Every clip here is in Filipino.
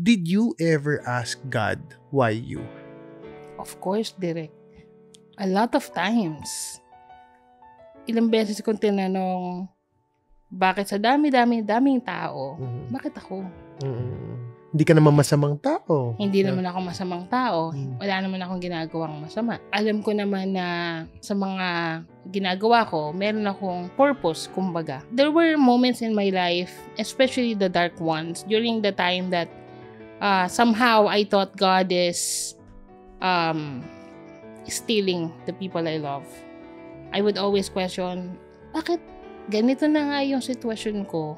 Did you ever ask God why you? Of course, direct. A lot of times. Ilang beses kong tinanong, bakit sa daming tao, bakit ako? Hindi ka naman masamang tao. Hindi naman ako masamang tao. Wala naman akong ginagawang masama. Alam ko naman na sa mga ginagawa ko, meron akong purpose, kumbaga. There were moments in my life, especially the dark ones, during the time that somehow I thought God is stealing the people I love. I would always question, bakit ganito na nga yung sitwasyon ko?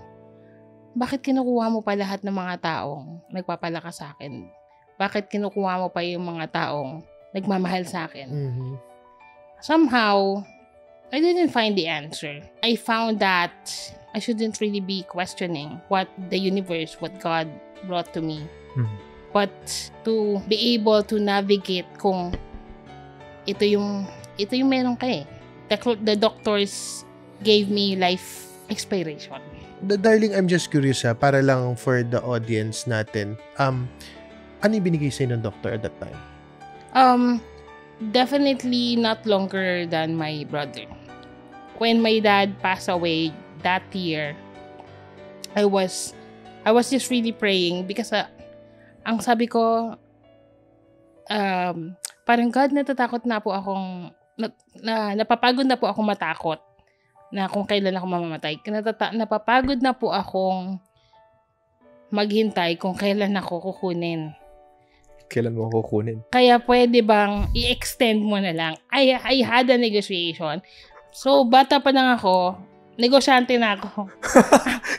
Bakit kinukuha mo pa lahat ng mga taong nagpapalakas sa akin? Bakit kinukuha mo pa yung mga taong nagmamahal sa akin? Somehow, I didn't find the answer. I found that I shouldn't really be questioning what the universe, what God brought to me. But to be able to navigate kung ito yung meron ka eh. The doctors gave me life inspiration. Darling, I'm just curious para lang for the audience natin. Ano yung binigay sa'yo ng doctor at that time? Definitely not longer than my brother. When my dad passed away that year, I was just really praying because ang sabi ko, parang God, natatakot na po akong napapagod na po akong matakot na kung kailan ako mamamatay. Napapagod na po akong maghintay kung kailan ako kukunin. Kailan mo kukunin? Kaya pwede bang i-extend mo na lang? I had a negotiation. So, bata pa lang ako, negosyante na ako.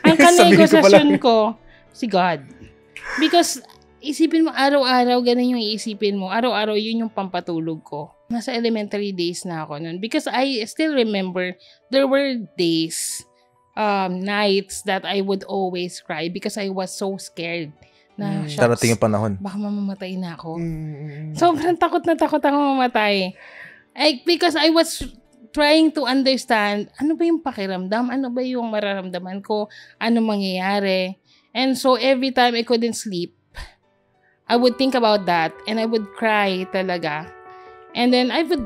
Ang kanegosasyon ko, si God. Because, isipin mo, araw-araw, ganun yung iisipin mo. Araw-araw, yun yung pampatulog ko. Nasa elementary days na ako nun. Because I still remember, there were days, nights that I would always cry because I was so scared. Na, darating yung panahon. Baka mamamatay na ako. Sobrang takot na takot ako mamamatay. Because I was trying to understand, ano ba yung pakiramdam? Ano ba yung mararamdaman ko? Ano mangyayari? And so, every time I couldn't sleep, I would think about that and I would cry talaga. And then I would,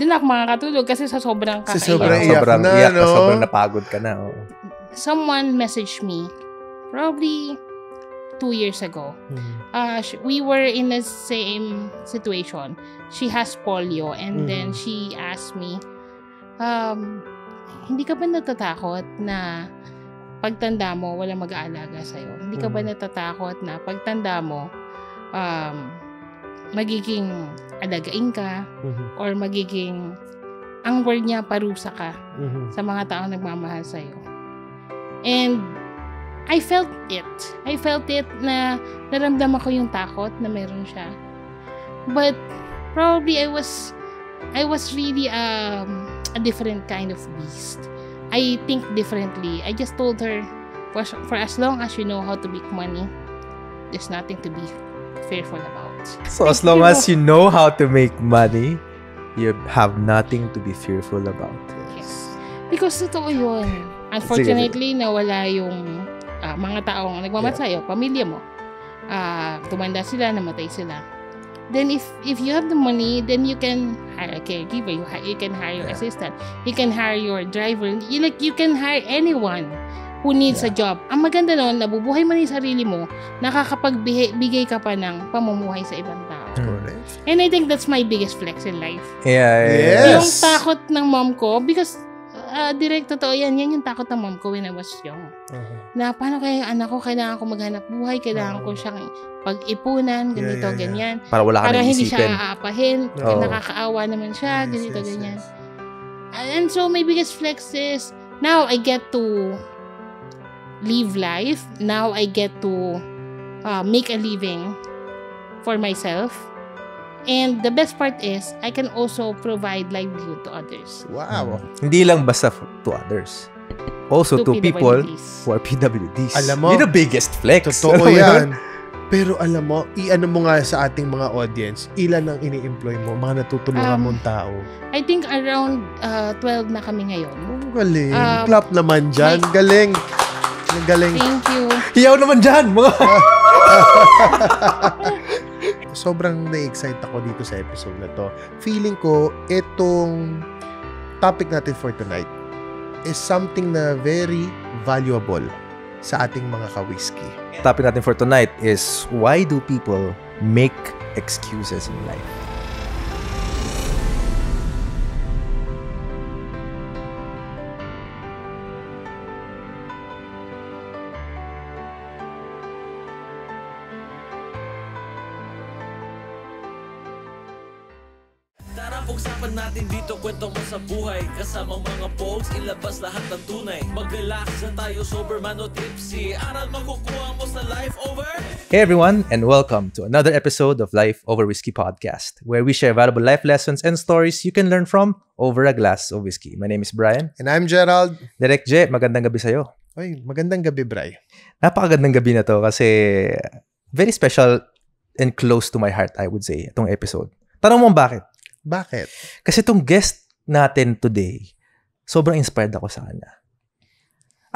din ako makakatulog kasi sa sobrang kakaiyak. Sobrang iyak na, sobrang napagod ka na. Oh. Someone messaged me, probably 2 years ago. We were in the same situation. She has polio and then she asked me, hindi ka ba natatakot na pagtanda mo, wala mag-aalaga sa'yo? Hindi ka ba natatakot na pagtanda mo, magiging alagain ka or magiging, ang word niya, parusa ka sa mga taong nagmamahal sa'yo? And I felt it. I felt it na naramdaman ko yung takot na meron siya. But probably I was really a different kind of beast. I think differently. I just told her, for as long as you know how to make money, there's nothing to be fearful about. So as long as you know how to make money, you have nothing to be fearful about. Yes. Because totoo yun. Unfortunately, nawala yung mga taong nagmamahal sa'yo, pamilya mo. Tumanda sila, namatay sila. Then if you have the money, then you can hire a caregiver, you can hire your assistant, you can hire your driver, you can hire anyone who needs a job. Ang maganda nun, nabubuhay mo na yung sarili mo, nakakapagbigay ka pa ng pamumuhay sa ibang tao. Correct. And I think that's my biggest flex in life. Yes. Yung takot ng mom ko, because direct totoo yan yung takot ng mom ko when I was young. Na paano kaya yung anak ko, kailangan ko maghanap buhay, kailangan ko siyang pag-ipunan, ganito, ganyan. Para wala ka para nang hindi isipin. siya aapahin, nakakaawa naman siya, ganito, ganyan. And so my biggest flex is, now I get to live life. Now I get to make a living for myself. And the best part is, I can also provide livelihood to others. Wow. Hindi lang basta to others. Also to people PWDs. who are PWDs. Alam mo, yun ang biggest flex. Totoo yan. Pero alam mo, i-ano mo nga sa ating mga audience, ilan ang ini-employ mo, mga natutulungan mong tao? I think around 12 na kami ngayon. Oh, galing. Clap naman dyan. Galing. Galing. Thank you. Hiyaw naman dyan, mga. Sobrang na-excite ako dito sa episode na to. Feeling ko, itong topic natin for tonight is something na very valuable sa ating mga ka-whiskey. Topic natin for tonight is, why do people make excuses in life? Pag-usapan natin dito, kwento mo sa buhay. Kasamang mga pogs, ilabas lahat ng tunay. Mag-relax na tayo, sober man o tipsy. Aral makukuha mo sa Life Over. Hey everyone, and welcome to another episode of Life Over Whiskey Podcast, where we share valuable life lessons and stories you can learn from over a glass of whiskey. My name is Brian. And I'm Gerald. Direk J, magandang gabi sa'yo. Oy, magandang gabi, Bri. Napakagandang gabi na to kasi very special and close to my heart, I would say, itong episode. Tanong mo bakit? Bakit? Kasi itong guest natin today, sobrang inspired ako sa kanya.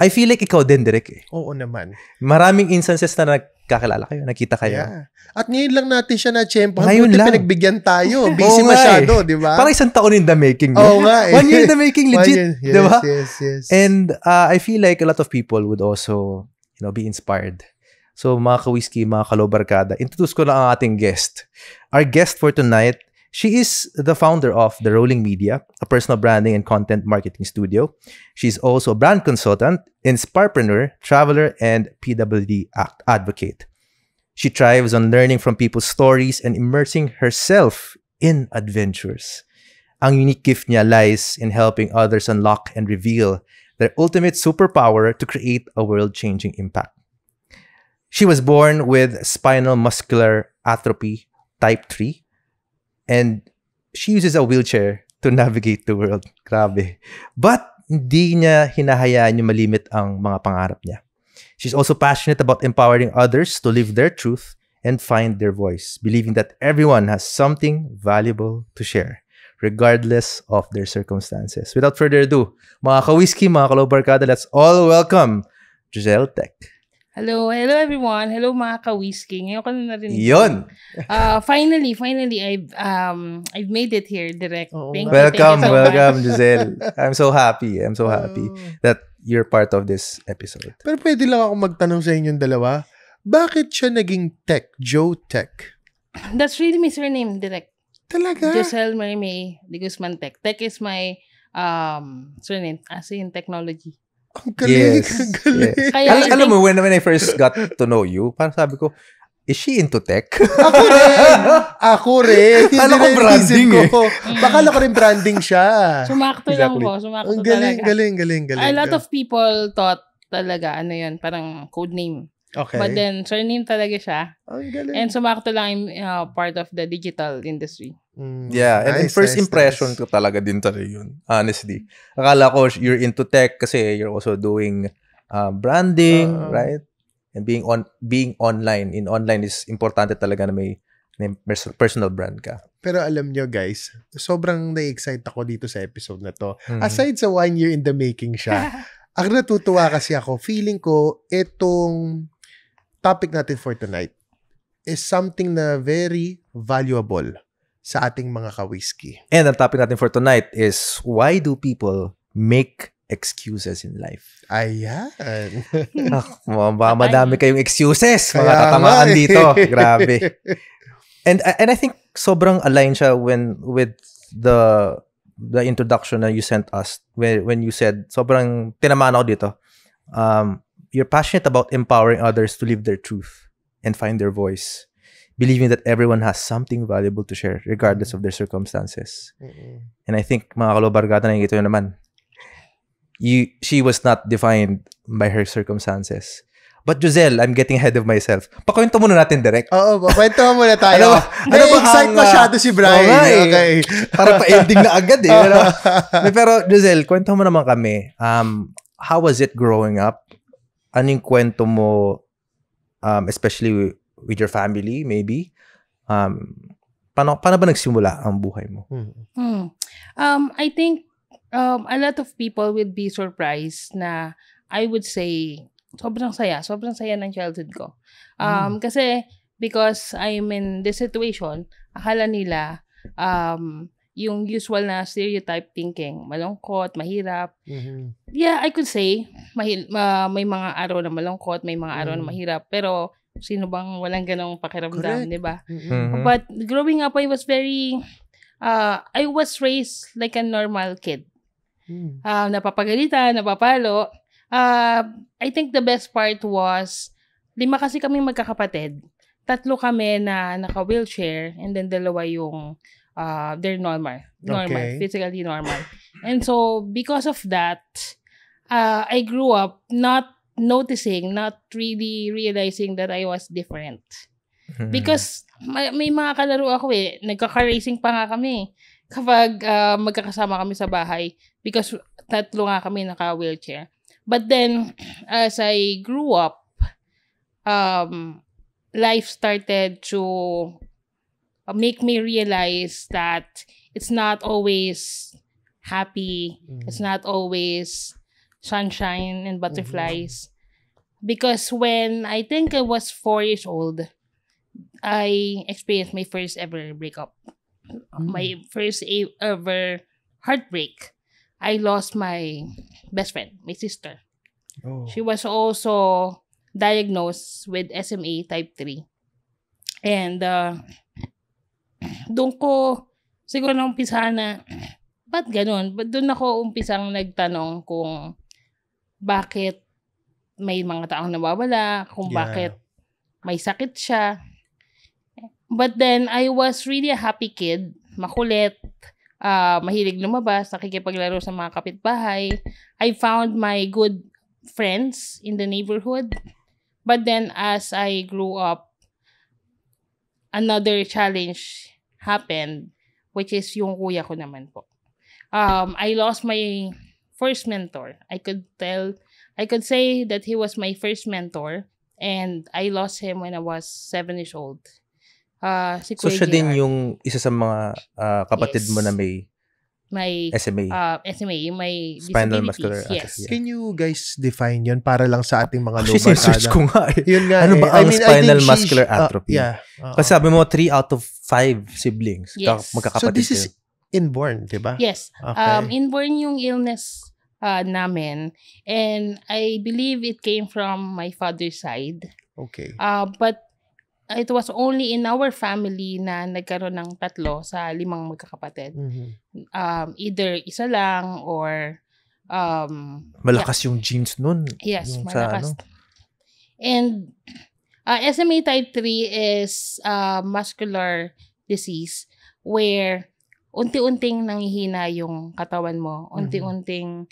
I feel like ikaw din, Direk. Oo naman. Maraming instances na nagkakilala kayo, nakita kayo. Yeah. At ngayon lang natin siya na-tsempohan. Ngayon Buti lang. pinagbigyan tayo. Busy Oo nga masyado, di ba? Parang isang taon in the making. Oo nga eh. 1 year in the making, legit. Yes, di ba? yes. And I feel like a lot of people would also, be inspired. So mga ka-whiskey, mga kalobarkada, introduce ko lang ang ating guest. Our guest for tonight, she is the founder of The Rolling Media, a personal branding and content marketing studio. She's also a brand consultant, inspirepreneur, traveler, and PWD advocate. She thrives on learning from people's stories and immersing herself in adventures. Ang unique gift niya lies in helping others unlock and reveal their ultimate superpower to create a world-changing impact. She was born with spinal muscular atrophy type 3, and she uses a wheelchair to navigate the world. Grabe. But hindi niya hinahayaan yung malimit ang mga pangarap niya. She's also passionate about empowering others to live their truth and find their voice, believing that everyone has something valuable to share, regardless of their circumstances. Without further ado, mga ka-whiskey, mga kalobarkada, let's all welcome Giselle Tech. Hello everyone. Hello mga ka-whiskey. Ngayon ko na rin. Yun! Finally, I've made it here, Direk. Thank you Welcome, so welcome, much. Giselle. I'm so happy that you're part of this episode. Pero pwede lang ako magtanong sa inyong dalawa, bakit siya naging Tech? Joe Tech? That's really my surname, Direk. Talaga? Giselle Marimay de Guzman Tech. Tech is my surname, as in technology. Ang galing, Yes, ang galing. yes. Kaya Alam mo, when I first got to know you, parang sabi ko, is she into tech? Ako rin. Yun Alam ko din ang branding isip ko. Baka alam ko rin branding siya. Sumakto lang po. Sumakto Ang talaga. galing. A lot of people thought talaga, parang code name. Okay. But then, surname talaga siya. Ang galing. And sumakto lang part of the digital industry. Yeah, and Nice, first nice, impression nice. ko talaga din talaga yun. Honestly. Akala ko you're into tech kasi you're also doing branding, right? And being online. In online is importante talaga na may personal brand ka. Pero alam nyo guys, sobrang na-excite ako dito sa episode na to. Aside sa 1 year in the making siya, ang natutuwa kasi ako, feeling ko, itong topic natin for tonight is something na very valuable sa ating mga ka-whiskey. And ang topic natin for tonight is, why do people make excuses in life? Ayan. Madami kayong excuses, mga Kaya tatamaan nga eh. dito. Grabe. And I think sobrang align siya with the introduction na you sent us when you said, sobrang tinamaan ako dito. You're passionate about empowering others to live their truth and find their voice, believing that everyone has something valuable to share regardless of their circumstances. And I think, mga kalobarkada, nakikita nyo naman, she was not defined by her circumstances. But Giselle, I'm getting ahead of myself. Pakwento muna natin direct. Oo, kwento mo muna tayo. Na-excite masyado si Brian. Okay. Para pa-ending na agad eh. Pero Giselle, kwento mo naman kami. How was it growing up? Anong kwento mo, especially with your family, maybe? Paano ba nagsimula ang buhay mo? I think a lot of people will be surprised na I would say sobrang saya ng childhood ko. Kasi, because I'm in this situation, akala nila, yung usual na stereotype thinking, malungkot, mahirap. Yeah, I could say, may mga araw na malungkot, may mga araw na mahirap, pero sino bang walang ganong pakiramdam, di ba? But growing up, I was raised like a normal kid. Napapagalitan, napapalo. I think the best part was, 5 kasi kaming magkakapatid. 3 kami na naka-wheelchair, and then 2 yung they're normal, physically normal. And so, because of that, I grew up not noticing, not really realizing that I was different. Because may mga kalaro ako nagkaka-racing pa nga kami kapag magkakasama kami sa bahay because 3 nga kami naka-wheelchair. But then, as I grew up, life started to make me realize that it's not always happy. It's not always sunshine and butterflies. Because when I think I was 4 years old, I experienced my first ever breakup. My first ever heartbreak. I lost my best friend, my sister. She was also diagnosed with SMA type 3. And doon ko siguro umpisa na, ba't ganun? Doon ako umpisang nagtanong kung bakit may mga taong nawawala, kung bakit may sakit siya. But then, I was really a happy kid, makulit, mahilig lumabas, nakikipaglaro sa mga kapitbahay. I found my good friends in the neighborhood. But then, as I grew up, another challenge happened, which is yung kuya ko naman po. I lost my first mentor. I could say that he was my first mentor, and I lost him when I was 7 years old. Si So, siya Kuya din JR. yung isa sa mga kapatid mo na may SMA. SMA, yung may Spinal disabilities. muscular Yes. atrophy. Can you guys define yun para lang sa ating mga Actually, low sinesearch ko nga eh. Yun nga Ano ba ang I spinal think muscular atrophy? Kasi sabi mo, 3 out of 5 siblings. Yes. So Magkakapatid this is kayo. inborn, di ba? Yes. Okay. Inborn yung illness namin. And I believe it came from my father's side. Okay. But it was only in our family na nagkaroon ng 3 sa 5 magkakapatid. Either isa lang or Malakas yung genes nun. yes, Yung sa malakas. ano. And SMA type 3 is muscular disease where unti-unting nanghihina yung katawan mo. Unti-unting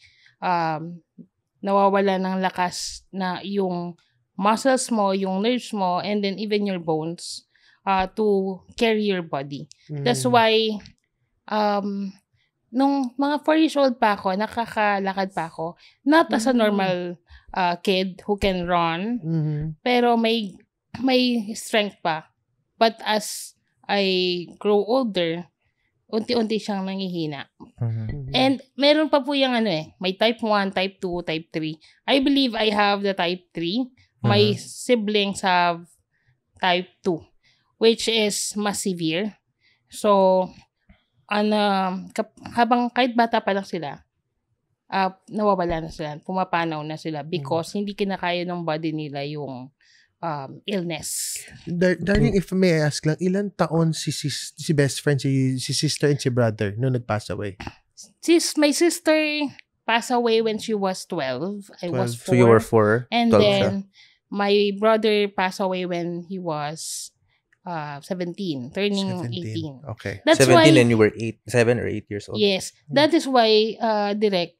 nawawala ng lakas na yung muscles mo, yung nerves mo, and then even your bones to carry your body. That's why, nung mga 4 years old pa ako, nakakalakad pa ako, not as a normal kid who can run, pero may strength pa. But as I grow older, unti-unti siyang nangihina. And meron pa po yung may type 1, type 2, type 3. I believe I have the type 3. My siblings have type 2, which is mas severe. So, habang kahit bata pa lang sila, nawawala na sila, pumapanaw na sila because hindi kinakaya ng body nila yung illness. Darling, if may I ask lang, ilan taon si best friend, si sister and si brother nung nag-pass away? My sister passed away when she was 12. I was 4. So you were 4. And 12 then, siya. my brother passed away when he was 17, turning 18. Okay. That's 17 why, and you were 7 or 8 years old. yes, that is why, Direk,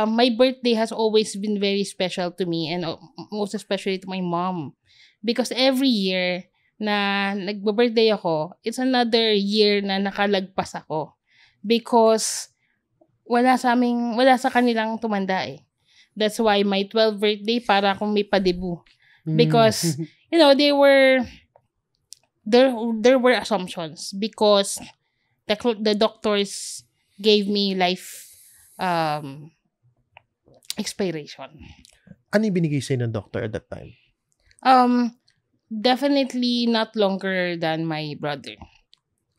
my birthday has always been very special to me and most especially to my mom. Because every year na nagba-birthday ako, it's another year na nakalagpas ako. Because wala sa kanilang tumanda eh. That's why my 12th birthday para akong may padebu. Because, there were assumptions because the doctors gave me life expiration. Ano yung binigay sa'yo ng doctor at that time? Definitely not longer than my brother.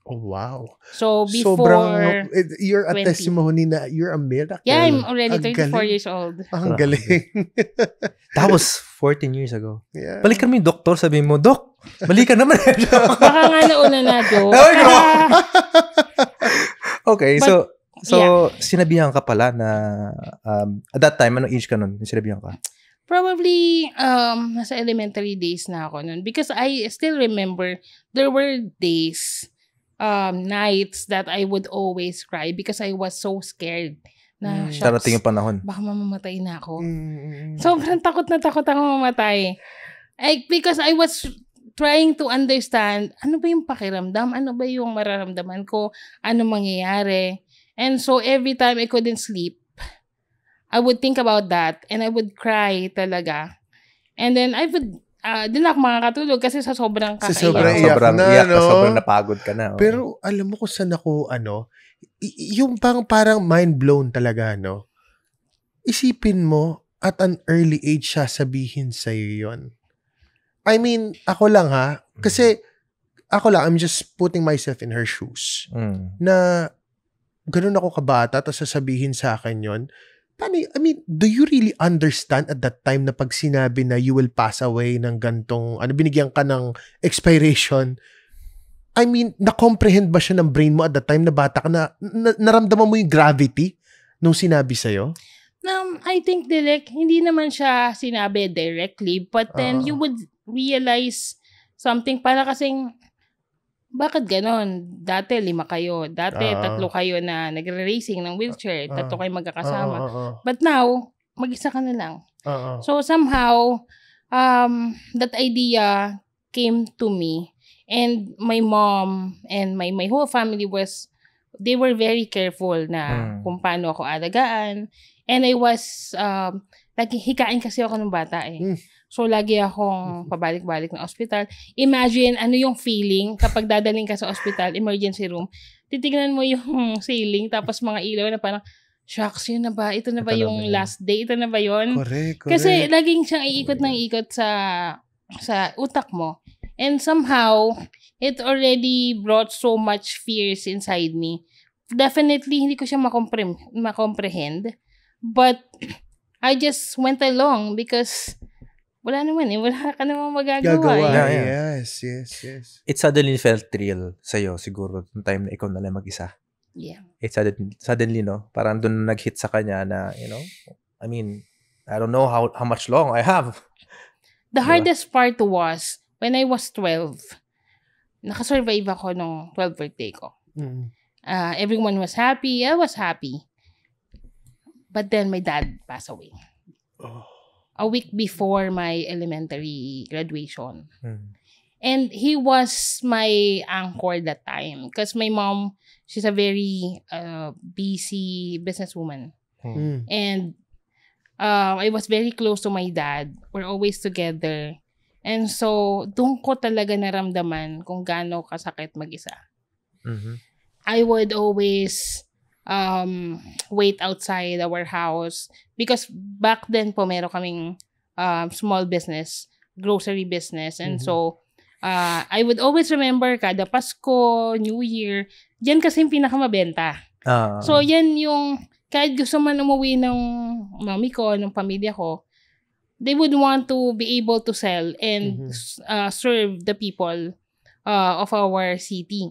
Oh, wow. So, before you're a 20. testimony na you're a miracle. Yeah, I'm already Ang 34 galing. years old. Ang galing. That was 14 years ago. Yeah. Balikan mo yung doktor, sabihin mo, Dok, bali ka naman. Baka nga nauna na, Jo. Okay, But, so sinabihan ka pala na at that time, anong age ka nun? Sinabihan ka? Probably, nasa elementary days na ako nun. Because I still remember, there were days, nights that I would always cry because I was so scared. Na, shucks, Darating yung panahon. baka mamamatay na ako. Sobrang takot na takot ako mamatay. Because I was trying to understand, ano ba yung pakiramdam? Ano ba yung mararamdaman ko? Ano mangyayari? And so, every time I couldn't sleep, I would think about that and I would cry talaga. And then I would, din ako makakatulog kasi sa sobrang kakaiyak. sobrang iyak na, iyak no? sobrang napagod ka na. Oh. Pero alam mo kung saan ako, yung parang mind blown talaga, no? Isipin mo, at an early age siya sabihin sa'yo yun. I mean, ako lang ha, kasi I'm just putting myself in her shoes. Na ganun ako kabata, tapos sasabihin sa akin yun. I mean, do you really understand at that time na pag sinabi na you will pass away ng gantong, binigyan ka ng expiration, I mean, na-comprehend ba siya ng brain mo at that time na bata ka na naramdaman mo yung gravity nung sinabi sa'yo? I think hindi naman siya sinabi directly, but then you would realize something para kasing, bakit ganon? Dati 5 kayo. Dati 3 kayo na nagre-racing ng wheelchair. 3 kayo magkakasama. But now, mag-isa ka na lang. So somehow, that idea came to me. And my mom and my whole family they were very careful na kung paano ako alagaan. And I was, hikain kasi ako ng bata eh. So, lagi akong pabalik-balik ng ospital. Imagine, ano yung feeling kapag dadaling ka sa ospital, emergency room, titignan mo yung ceiling, tapos mga ilaw na parang, shucks, yun na ba? Ito na ba yung last day? Ito na ba yun? Correct. Kasi laging siyang iikot ng ikot sa utak mo. And somehow, it already brought so much fears inside me. Definitely, hindi ko siya makomprehend. But, I just went along because wala naman eh. Wala ka namang magagawa eh. Yeah. Yes. It suddenly felt real sa'yo siguro yung time na ikaw na lang mag-isa. Yeah. It suddenly, no? Parang doon nag-hit sa kanya na, I mean, I don't know how much long I have. The hardest part was, when I was 12, nakasurvive ako nung 12th birthday ko. Everyone was happy. I was happy. But then my dad passed away. A week before my elementary graduation. And he was my anchor that time. Because my mom, she's a very busy businesswoman. And I was very close to my dad. We're always together. And so, doon ko talaga naramdaman kung gaano kasakit mag-isa. I would always wait outside our house because back then po meron kaming small business, grocery business, and so I would always remember kada Pasko, New Year, diyan kasi yung pinakamabenta. So yan yung kahit gusto man umuwi ng mami ko, ng pamilya ko, they would want to be able to sell and serve the people of our city.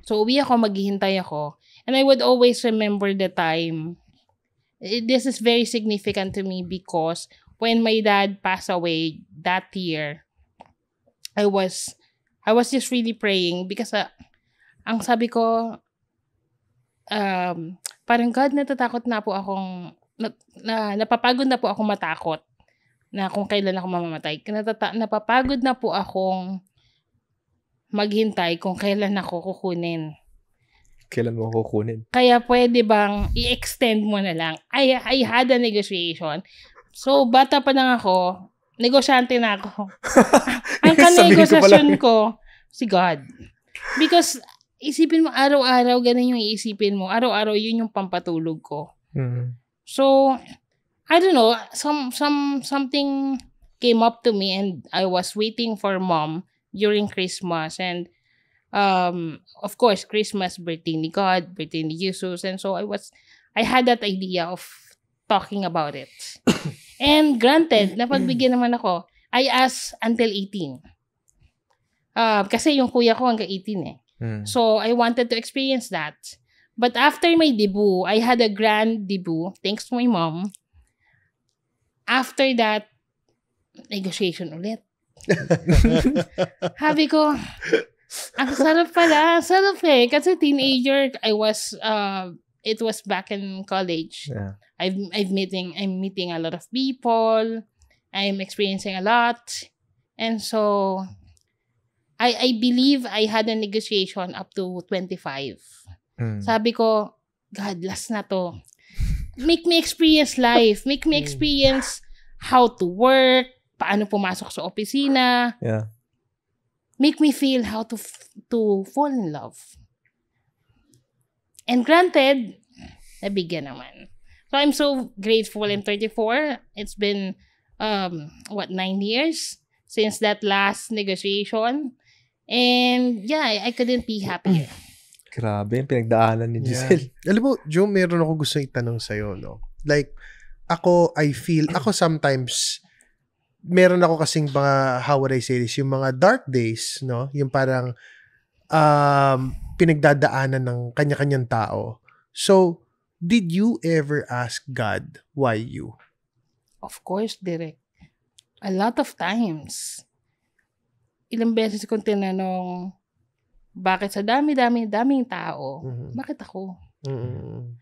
So uwi ako, maghihintay ako. And I would always remember the time. This is very significant to me because when my dad passed away that year, I was just really praying because ang sabi ko, parang God, natatakot na po akong, napapagod na po akong matakot na kung kailan ako mamamatay. Napapagod na po akong maghintay kung kailan ako kukunin. Kailan mo kukunin? Kaya pwede bang i-extend mo na lang? I had a negotiation. So, bata pa lang ako, negosyante na ako. Ang kanegosasyon ko, si God. Because, isipin mo, araw-araw, ganun yung iisipin mo. Araw-araw, yun yung pampatulog ko. So, I don't know, something came up to me, and I was waiting for mom during Christmas, and of course Christmas, birthday ni God, birthday ni Jesus, and so I had that idea of talking about it. And granted, napagbigyan naman ako. I asked until 18. Kasi yung kuya ko hanggang 18 eh. So I wanted to experience that. But after my debut, I had a grand debut, thanks to my mom. After that, negotiation ulit. Sabi ko, ang sarap pala. Sarap eh. Kasi teenager, it was back in college. Yeah. I'm meeting a lot of people. I'm experiencing a lot. And so, I believe I had a negotiation up to 25. Sabi ko, God, last na to. Make me experience life. Make me experience how to work, paano pumasok sa opisina. Yeah. Make me feel how to fall in love. And granted, nabigyan naman. So I'm so grateful. I'm 34. It's been, 9 years since that last negotiation. And yeah, I couldn't be happier. Grabe, yung pinagdaanan ni Giselle. Yeah. Alam mo, Joe, meron ako gusto itanong sa'yo, no? Like, ako sometimes, meron ako kasing mga, how would I say this, yung mga dark days, no? Yung parang, pinagdadaanan ng kanya-kanyang tao. So, did you ever ask God why you? Of course, Direk. A lot of times. Ilang beses kong tinanong, bakit sa daming tao, bakit ako?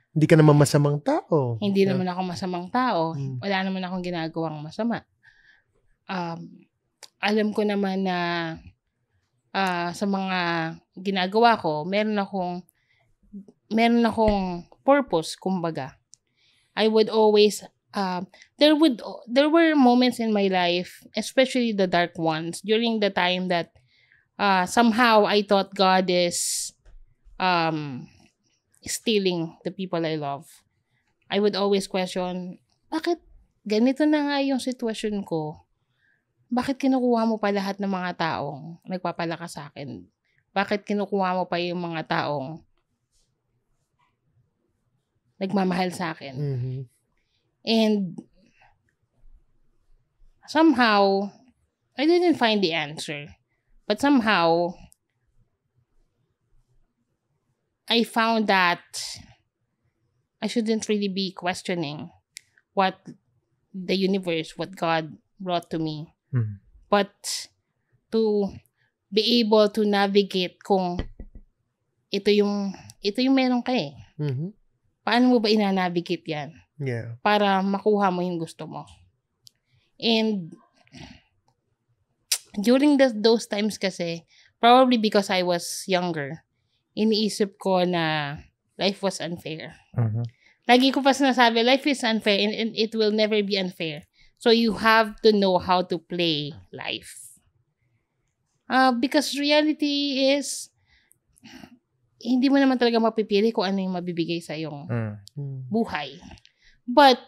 Hindi ka naman masamang tao. Hindi naman ako masamang tao. Wala naman akong ginagawang masama. Alam ko naman na sa mga ginagawa ko, meron akong purpose, kumbaga. I would always there were moments in my life, especially the dark ones, during the time that somehow I thought God is stealing the people I love. I would always question, bakit ganito na nga yung sitwasyon ko? Bakit kinukuha mo pa lahat ng mga taong nagpapalakas sa akin? Bakit kinukuha mo pa yung mga taong nagmamahal sa akin? And somehow, I didn't find the answer. But somehow, I found that I shouldn't really be questioning what the universe, what God brought to me. But to be able to navigate kung ito yung meron ka eh. Paano mo ba ina-navigate yan? Yeah. Para makuha mo yung gusto mo. And during those times kasi, probably because I was younger, iniisip ko na life was unfair. Lagi ko pa sinasabi, life is unfair and it will never be unfair. So you have to know how to play life. Because reality is, hindi mo naman talaga mapipili kung ano yung mabibigay sa iyong buhay. But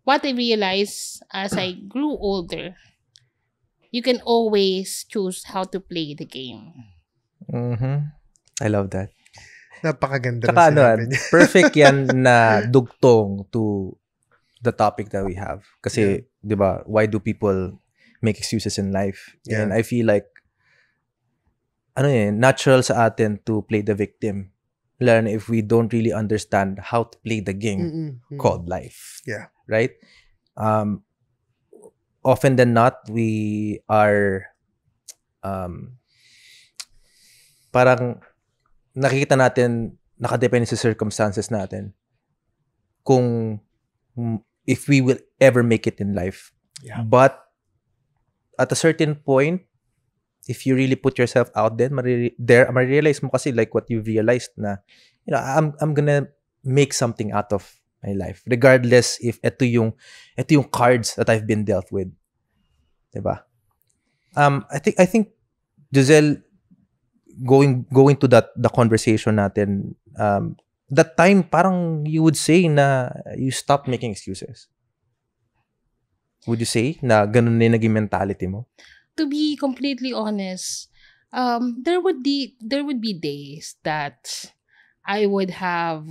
what I realized as I grew older, you can always choose how to play the game. I love that. Napakaganda Tsaka ng sinabi niya. perfect yan na dugtong to the topic that we have. Kasi, di ba, why do people make excuses in life? Yeah. And I feel like, natural sa atin to play the victim. Learn if we don't really understand how to play the game called life. Yeah. Right? Often than not, we are parang nakikita natin nakadepende sa circumstances natin kung if we will ever make it in life. Yeah. But at a certain point, if you really put yourself out there, ma-realize mo kasi like what you realized na, I'm gonna make something out of my life. Regardless if ito yung cards that I've been dealt with. Diba? I think Giselle, going to the conversation natin, that time parang you would say na you stop making excuses. Would you say na ganun na yung naging mentality mo? To be completely honest, there would be days that I would have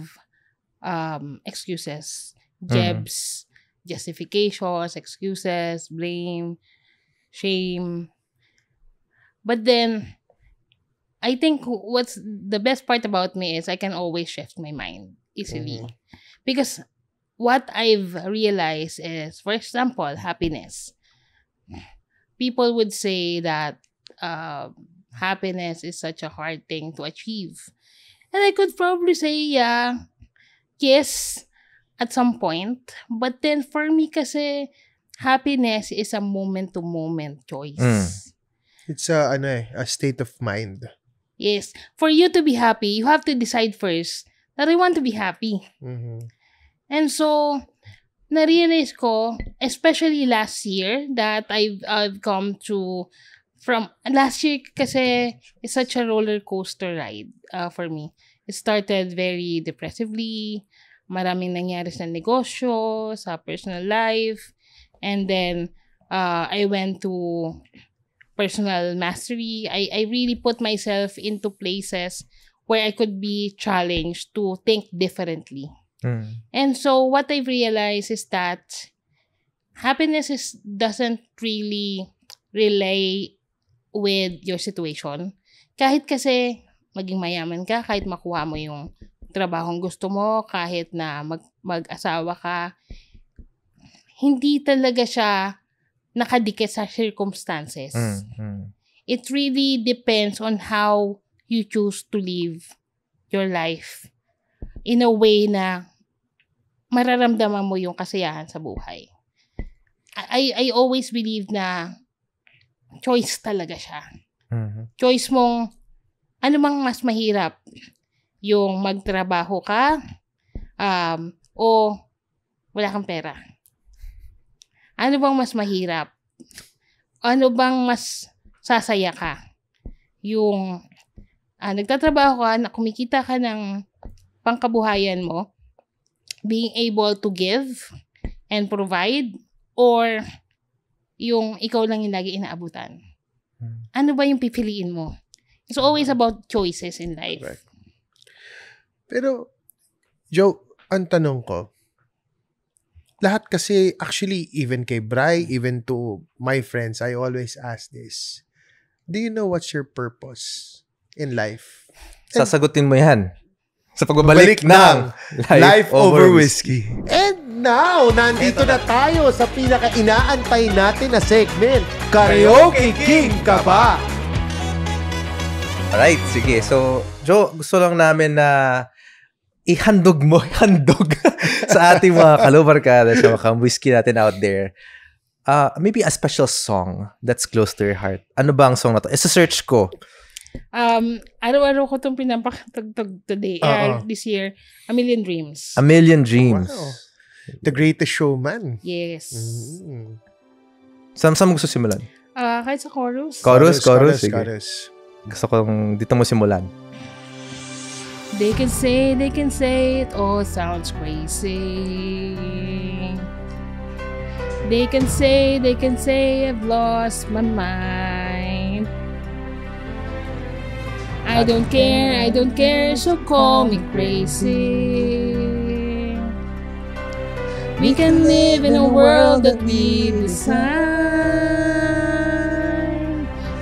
excuses, jebs, justifications, excuses, blame, shame. But then, I think what's the best part about me is I can always shift my mind easily. Because what I've realized is, for example, happiness. People would say that happiness is such a hard thing to achieve. And I could probably say, yes, at some point. But then for me kasi, happiness is a moment-to-moment choice. It's a state of mind. Yes. For you to be happy, you have to decide first that I want to be happy. And so, na-realize ko, especially last year, that I've come to, from last year kasi, it's such a roller coaster ride for me. It started very depressively, maraming nangyari sa negosyo, sa personal life, and then I went to personal mastery. I really put myself into places where I could be challenged to think differently. And so what I've realized is that happiness doesn't really relay with your situation. Kahit kasi maging mayaman ka, kahit makuha mo yung trabahong gusto mo, kahit na mag-asawa ka, hindi talaga siya nakadikit sa circumstances. It really depends on how you choose to live your life in a way na mararamdaman mo yung kasiyahan sa buhay. I always believe na choice talaga siya. Choice mong ano mang mas mahirap, yung magtrabaho ka o wala kang pera. Ano bang mas mahirap? Ano bang mas sasaya ka? Yung nagtatrabaho ka, na kumikita ka ng pangkabuhayan mo, being able to give and provide, or yung ikaw lang yung lagi inaabutan? Ano ba yung pipiliin mo? It's always about choices in life. Right. Pero, Joe, ang tanong ko, lahat kasi, actually, even kay Bri, even to my friends, I always ask this. Do you know what's your purpose in life? Sasagutin mo yan sa pagbabalik ng Life Over Whiskey. And now, nandito na tayo sa pinaka-inaantay natin na segment, Karaoke King ka ba? Alright, sige. So, Joe, gusto lang namin na ihandog sa ating mga kalubarkada, sa mga whiskey natin out there. Maybe a special song that's close to your heart. Ano ba ang song na to? Isa-search ko. Araw-araw ko itong pinapakatugtog today, this year. A Million Dreams. A Million Dreams. Wow. The Greatest Showman. Yes. Saan mo gusto simulan? Kahit sa chorus. Chorus. Sige. Chorus. Gusto kong dito mo simulan. They can say it all sounds crazy. They can say I've lost my mind. I don't care, so call me crazy. We can live in a world that we design.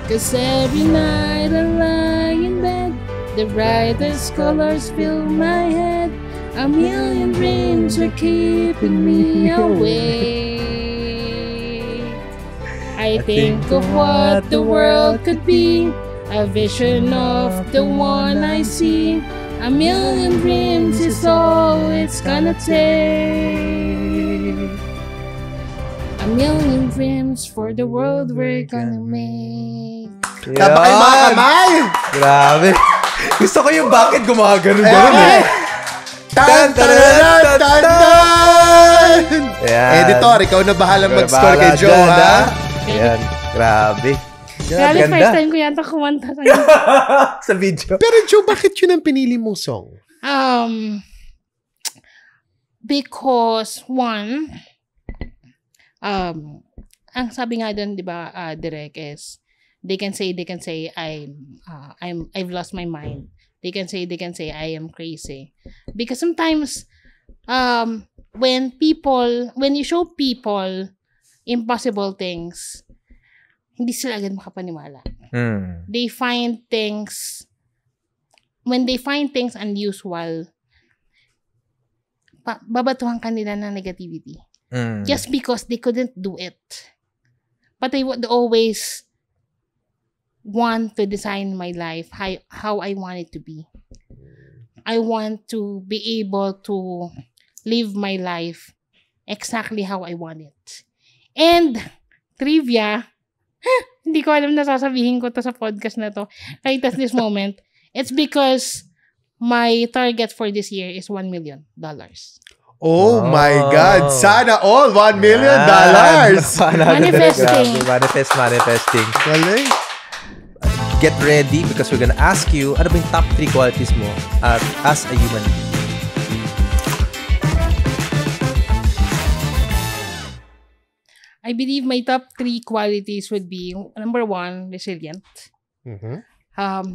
'Cause every night I lie in bed, the brightest colors fill my head. A million dreams are keeping me awake. I think of what the world could be, a vision of the one I see. A million dreams is all it's gonna take. A million dreams for the world we're gonna make. Tama kayo mga kamay! Grabe. Gusto ko yung bakit gumagano eh. Tan! Editor, ikaw na bahalang mag-score kay Joe, ha? Ayan. Grabe. Grabe, first time ko yata kumanta sa inyo. Sa video. Pero Joe, bakit yun ang pinili mong song? Because one, ang sabi nga doon, di ba, Direk, is they can say I've lost my mind. They can say I am crazy. Because sometimes when you show people impossible things, hindi sila agad makapaniwala. They find things, when they find things unusual, babatuhan kanila ng negativity. Just because they couldn't do it. But I would always want to design my life how I want it to be. I want to be able to live my life exactly how I want it. And trivia, hindi ko alam na sasabihin ko to sa podcast na to right at this moment. It's because my target for this year is $1 million. Oh my God! Sana all $1 million. Manifesting. Manifesting. Galing. Get ready because we're gonna ask you, ano ba yung top 3 qualities mo as a human being? I believe my top 3 qualities would be, number 1, resilient.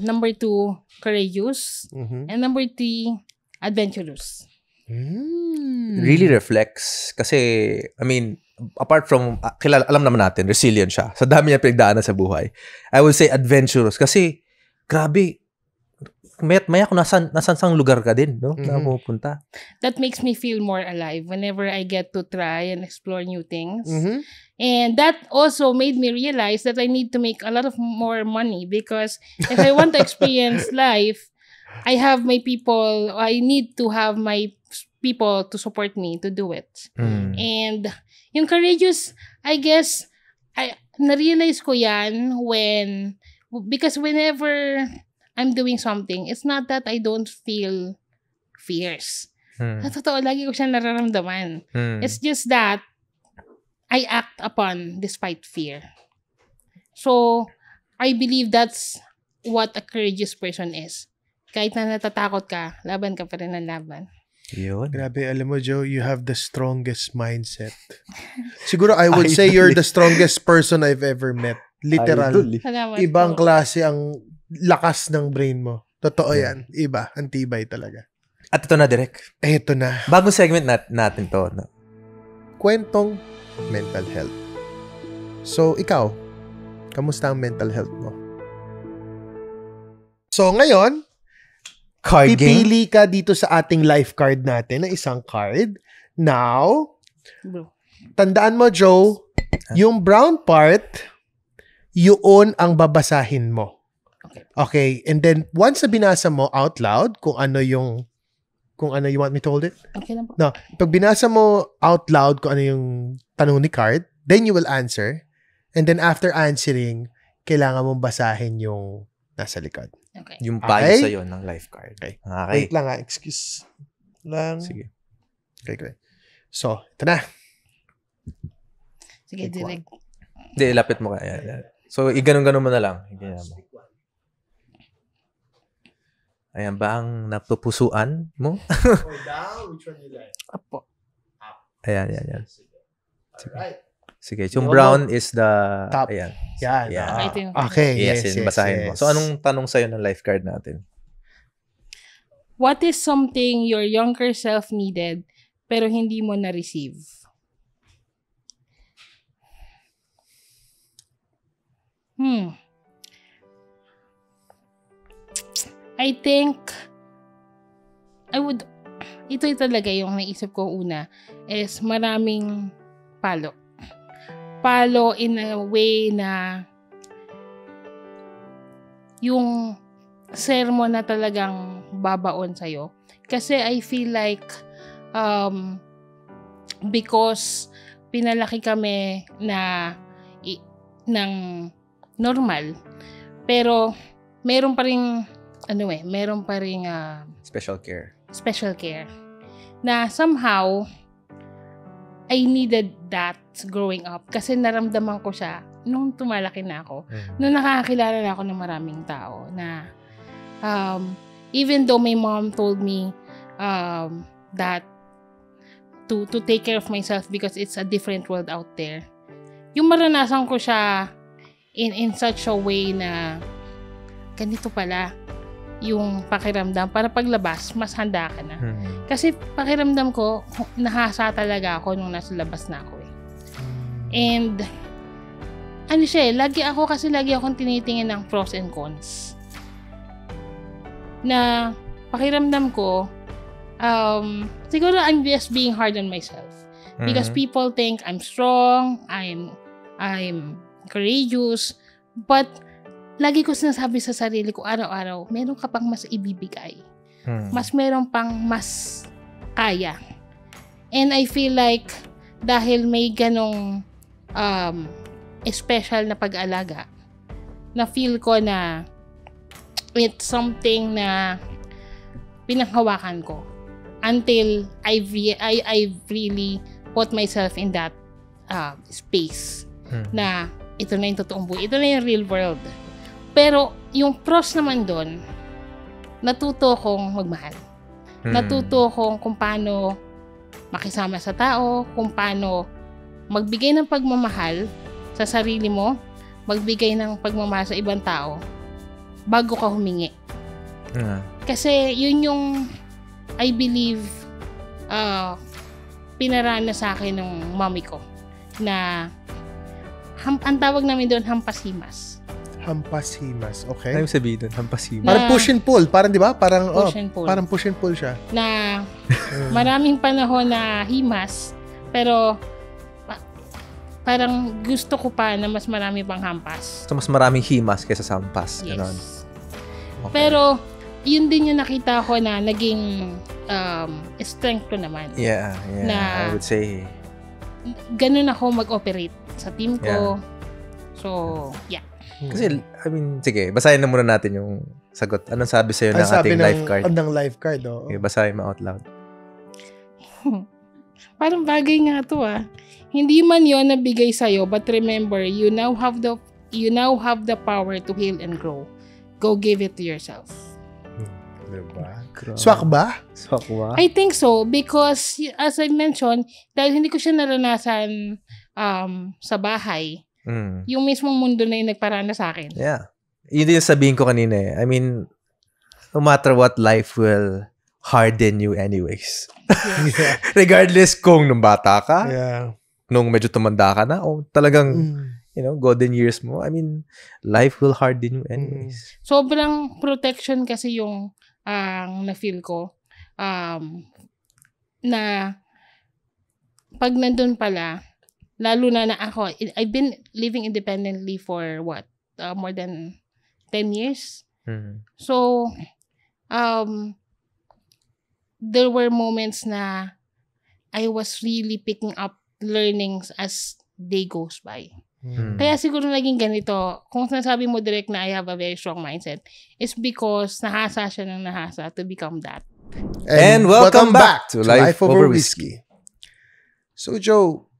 Number 2, courageous. And number 3, adventurous. Really reflects. Kasi, I mean, apart from, alam naman natin, resilient siya. Sa dami niya pinagdaanan sa buhay. I would say adventurous. Kasi, grabe, maya kung nasan lugar ka din, no? Na pupunta. That makes me feel more alive whenever I get to try and explore new things. And that also made me realize that I need to make a lot of more money because if I want to experience life, I need to have my people to support me to do it. And yung courageous, I guess, na-realize ko yan because whenever I'm doing something, it's not that I don't feel fears. Totoo, lagi ko siya nararamdaman. It's just that I act upon despite fear. So, I believe that's what a courageous person is. Kahit na natatakot ka, laban ka pa rin ng laban. Yun. Grabe, alam mo, Joe, you have the strongest mindset. Siguro, I would say you're the strongest person I've ever met. Literal. Ibang klase ang lakas ng brain mo. Totoo yan. Iba. Antibay talaga. At ito na, Direk. Ito na. Bagong segment natin to. No? Kwentong mental health. So, ikaw, kamusta ang mental health mo? So, ngayon, pipili ka dito sa ating life card natin na isang card. Now, tandaan mo, Joe, yung brown part, yun ang babasahin mo. Okay. And then, once na binasa mo out loud, kung ano you want me to hold it? Okay lang po. No. Pag binasa mo out loud kung ano yung tanong ni card, then you will answer. And then, after answering, kailangan mong basahin yung nasa likod. Okay. Yung bio sa'yo ng life card. Okay. Okay. Wait lang excuse lang. Sige. Okay. So, ito na. Sige, direct. Hindi, ilapit mo kaya. So, iganon-ganon mo na lang. Ganyan mo. Ayan ba ang napupusuan mo? Or down, which one you like? Apo. Ayan. Alright. Sige, yung brown is the top. Ayan. Yan. Okay. Yes, basahin mo. So, anong tanong sa'yo ng life card natin? What is something your younger self needed pero hindi mo na-receive? I think ito talaga yung naisip ko una is maraming palo in a way na yung sermon na talagang babaon sa'yo. Kasi I feel like because pinalaki kami ng normal, pero meron pa ring special care na somehow I needed that growing up kasi naramdaman ko siya nung tumalaki na ako. Nung nakakakilala na ako ng maraming tao na even though my mom told me that to take care of myself because it's a different world out there. Yung maranasan ko siya in such a way na ganito pala yung pakiramdam para paglabas, mas handa ka na. Kasi pakiramdam ko, nahasa talaga ako nung nasa labas na ako eh. And, ano siya eh, lagi akong tinitingin ng pros and cons. Na, pakiramdam ko, siguro I'm just being hard on myself. Because people think I'm strong, I'm courageous, but lagi ko sinasabi sa sarili ko araw-araw, meron ka pang mas ibibigay. Mas meron pang mas kaya. And I feel like dahil may ganong special na pag-alaga, na feel ko na it's something na pinanghawakan ko until I've really put myself in that space na ito na yung totoong buhay. Ito na yung real world. Pero, yung pros naman doon, natuto kong magmahal. Natuto kong kung paano makisama sa tao, kung paano magbigay ng pagmamahal sa sarili mo, magbigay ng pagmamahal sa ibang tao, bago ka humingi. Kasi, yun yung, I believe, pinarana sa akin ng mommy ko, na, ang tawag namin doon, hampas-himas. Hampas-himas, okay. Ano yung sabihin doon? Hampas-himas? Parang push and pull. Parang, di ba? Parang push and pull siya. Na maraming panahon na himas, pero parang gusto ko pa na mas marami pang hampas. So, mas maraming himas kaysa sa hampas. Yes. Ganon. Okay. Pero, yun din yung nakita ko na naging strength ko naman. Yeah, I would say. Ganun ako mag-operate sa team ko. So, yeah. Kasi, I mean, sige, basahin na muna natin yung sagot. Anong sabi sa'yo ng ating lifeguard? Ng lifeguard, oh. Okay, basahin mo out loud. Parang bagay nga to Hindi man yon nabigay sa'yo, but remember, you now have the power to heal and grow. Go give it to yourself. Diba? Swak ba? Swak ba? I think so, because as I mentioned, dahil hindi ko siya naranasan sa bahay, yung mismong mundo na yung nagparana sa akin. Yeah. Yun din yung sabihin ko kanina eh. I mean, no matter what, life will harden you anyways. Yeah. Regardless kung nung bata ka, nung medyo tumanda ka na, o talagang, golden years mo. I mean, life will harden you anyways. Sobrang protection kasi yung na-feel ko na pag nandun pala, lalo na ako, I've been living independently for more than 10 years. So, there were moments na I was really picking up learnings as day goes by. Kaya siguro naging ganito, kung sinasabi mo direct na I have a very strong mindset, is because nahasa siya ng nahasa to become that. And welcome back to Life Over Whiskey. So, Joe,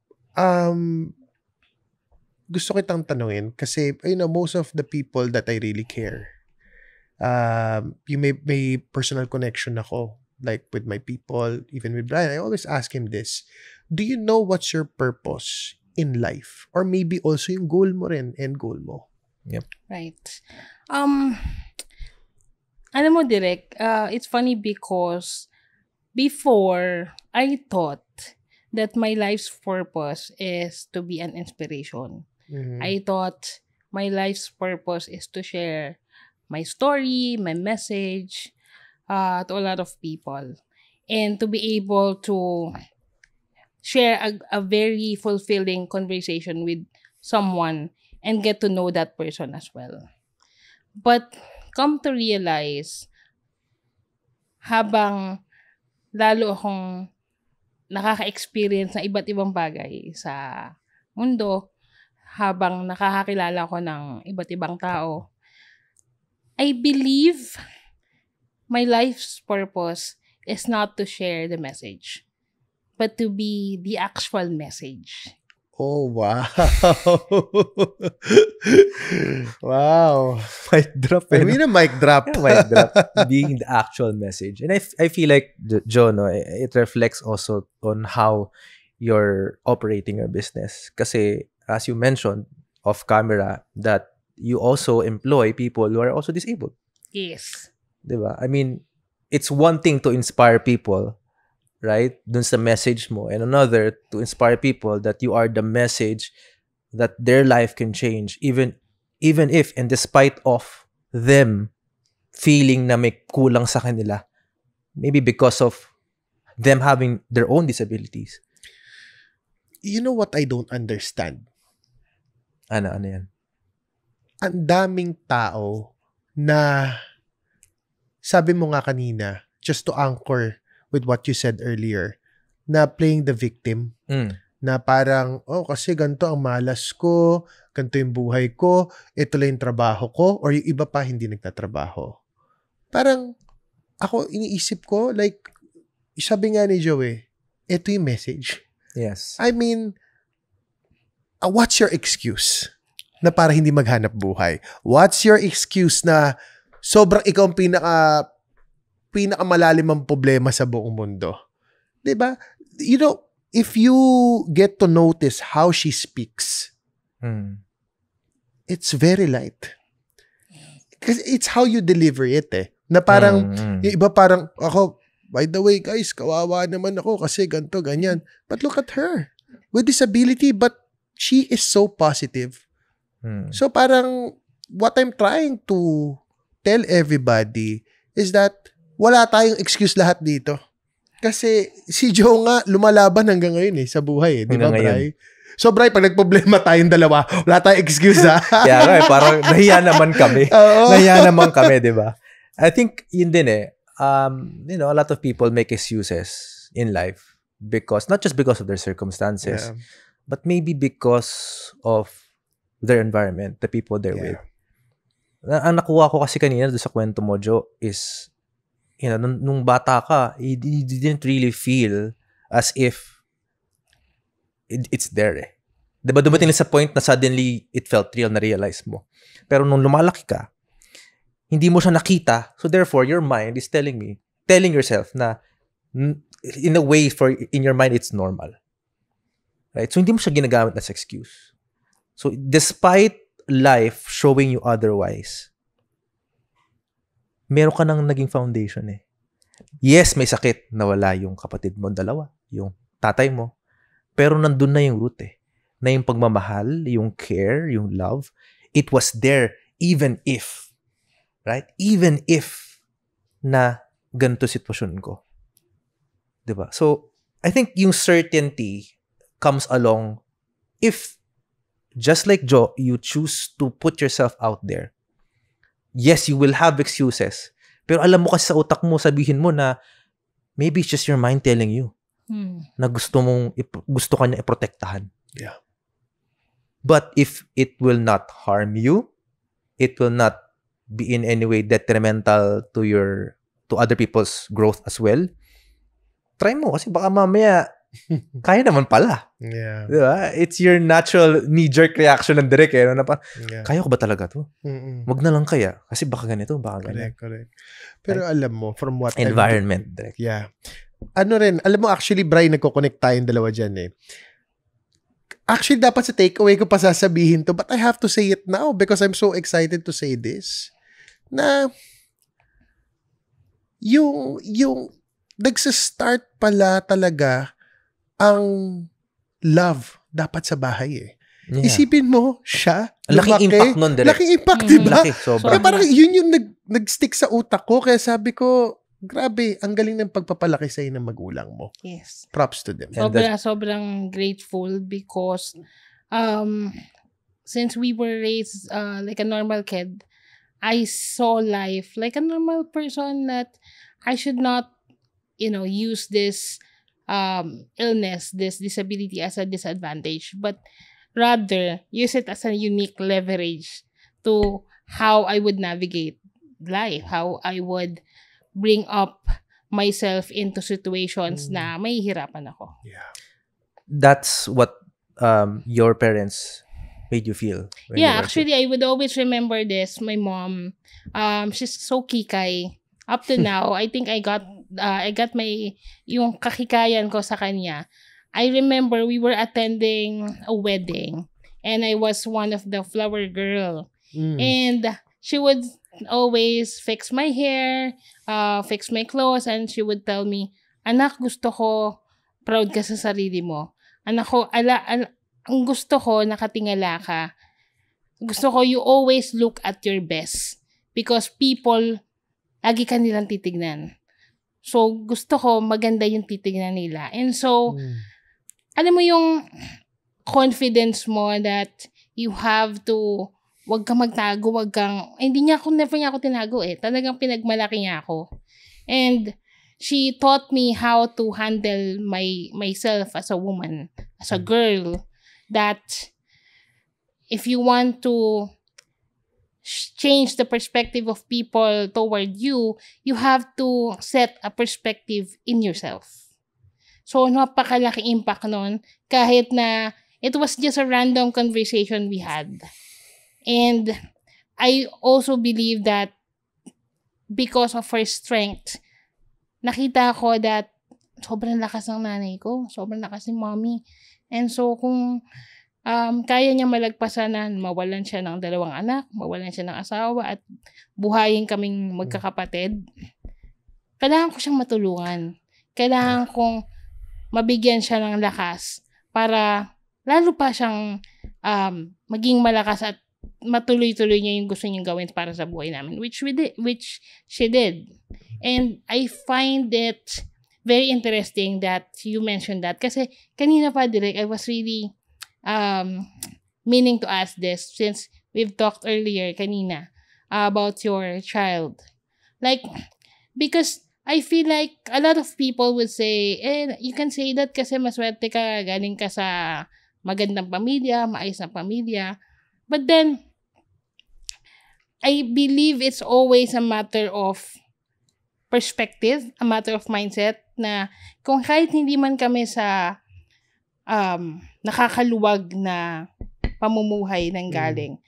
gusto kitang tanungin kasi, most of the people that I really care, you may personal connection ako, like with my people, even with Brian. I always ask him this. Do you know what's your purpose in life? Or maybe also yung goal mo rin, end goal mo? Yep. Right. Alam mo, Direk, it's funny because before, I thought that my life's purpose is to be an inspiration. I thought my life's purpose is to share my story, my message to a lot of people. And to be able to share a very fulfilling conversation with someone and get to know that person as well. But come to realize, habang lalo akong nakaka-experience na iba't ibang bagay sa mundo, habang nakakakilala ko ng iba't ibang tao, I believe my life's purpose is not to share the message, but to be the actual message. Oh, wow. Wow. Mic drop. I mean a mic drop. Yeah, mic drop. Being the actual message. And I feel like, Joe, no, it reflects also on how you're operating your business. Kasi, as you mentioned off camera, that you also employ people who are also disabled. Yes. Diba? I mean, it's one thing to inspire people, right? Dun sa message mo. And another, to inspire people that you are the message that their life can change. Even if, and despite of them feeling na may kulang sa kanila. Maybe because of them having their own disabilities. You know what I don't understand? Ano yan? Ang daming tao na sabi mo nga kanina, just to anchor with what you said earlier, na playing the victim. Na parang, kasi ganito ang malas ko, ganito yung buhay ko, ito lang yung trabaho ko, or yung iba pa hindi nagtatrabaho. Parang, ako iniisip ko, like, sabi nga ni Joey, ito yung message. Yes. I mean, what's your excuse na para hindi maghanap buhay? What's your excuse na sobrang ikaw ang pinakamalalim ang problema sa buong mundo? Diba? You know, if you get to notice how she speaks, it's very light. Because it's how you deliver it Na parang, yung iba parang, ako, by the way guys, kawawa naman ako kasi ganito, ganyan. But look at her. With disability, but she is so positive. So parang, what I'm trying to tell everybody is that wala tayong excuse lahat dito. Kasi si Joe nga lumalaban hanggang ngayon sa buhay di ba, Bray? So Bray, pag nagproblema tayong dalawa, wala tayong excuse Kaya parang nahiya naman kami. Nahiya naman kami, di ba? I think yun din you know, a lot of people make excuses in life because, not just because of their circumstances, but maybe because of their environment, the people they're with. Ang nakuha ko kasi kanina doon sa kwento mo, Joe, is you know, nung bata ka, you didn't really feel as if it's there Diba dumating sa point na suddenly it felt real, na-realize mo. Pero nung lumalaki ka, hindi mo siya nakita, so therefore your mind is telling yourself na in a way, in your mind it's normal. Right? So hindi mo siya ginagamit as excuse. So despite life showing you otherwise, meron ka nang naging foundation Yes, may sakit, nawala yung kapatid mo dalawa, yung tatay mo. Pero nandun na yung root na yung pagmamahal, yung care, yung love, it was there even if, right? Even if na ganito sitwasyon ko. Diba? So, I think yung certainty comes along if, just like Joe, you choose to put yourself out there. Yes, you will have excuses. Pero alam mo kasi sa utak mo, sabihin mo na maybe it's just your mind telling you na gusto ka niya iprotektahan. Yeah. But if it will not harm you, it will not be in any way detrimental to other people's growth as well, try mo kasi baka mamaya kaya naman pala. Yeah. Diba? It's your natural knee-jerk reaction ng direct kaya ko ba talaga to? Wag na lang kaya. Kasi baka ganito, baka ganito. Correct. Pero alam mo, from what environment, direct. Yeah. Ano rin, alam mo, actually, Brian, nagko-connect tayong dalawa dyan Actually, dapat sa takeaway ko pa sasabihin to, but I have to say it now because I'm so excited to say this. Na, yung nagsa-start pala talaga ang love dapat sa bahay Yeah. Isipin mo, siya, laking impact nun, direct. Laking impact, diba? Kaya parang yun yung nag-stick sa utak ko. Kaya sabi ko, grabe, ang galing ng pagpapalaki sa'yo ng magulang mo. Yes. Props to them. Sobrang grateful because since we were raised like a normal kid, I saw life like a normal person that I should not, use this illness, this disability as a disadvantage, but rather use it as a unique leverage to how I would navigate life, how I would bring up myself into situations na mahihirapan ako. Yeah. That's what your parents made you feel? Yeah, actually, I would always remember this. My mom, she's so kikay. Up to now, I think I got yung kakikayan ko sa kanya. I remember we were attending a wedding and I was one of the flower girl. And she would always fix my hair, fix my clothes, and she would tell me, anak, gusto ko, proud ka sa sarili mo. Anak ko, ang gusto ko, nakatingala ka. Gusto ko, you always look at your best. Because people, lagi ka nilang titignan. So, gusto ko, maganda yung titignan nila. And so, alam mo yung confidence mo that you have to, wag kang magtago, never niya ako tinago eh. Talagang pinagmalaki niya ako. And she taught me how to handle myself as a woman, as a girl, that if you want to change the perspective of people toward you, you have to set a perspective in yourself. So, napakalaking impact nun, kahit na it was just a random conversation we had. And I also believe that because of her strength, nakita ko that sobrang lakas ng nanay ko, sobrang lakas ni mommy. And so, kung kaya niya malagpasan na mawalan siya ng 2 anak, mawalan siya ng asawa, at buhayin kaming magkakapatid, kailangan ko siyang matulungan. Kailangan kong mabigyan siya ng lakas para lalo pa siyang maging malakas at matuloy-tuloy niya yung gusto niyang gawin para sa buhay namin, which she did. And I find it very interesting that you mentioned that. Kasi kanina pa, Direk, I was really meaning to ask this since we've talked earlier kanina about your child. Like, because I feel like a lot of people would say, you can say that kasi maswerte ka, galing ka sa magandang pamilya, maayos na pamilya. But then, I believe it's always a matter of perspective, a matter of mindset, na kung kahit hindi man kami sa nakakaluwag na pamumuhay ng galing,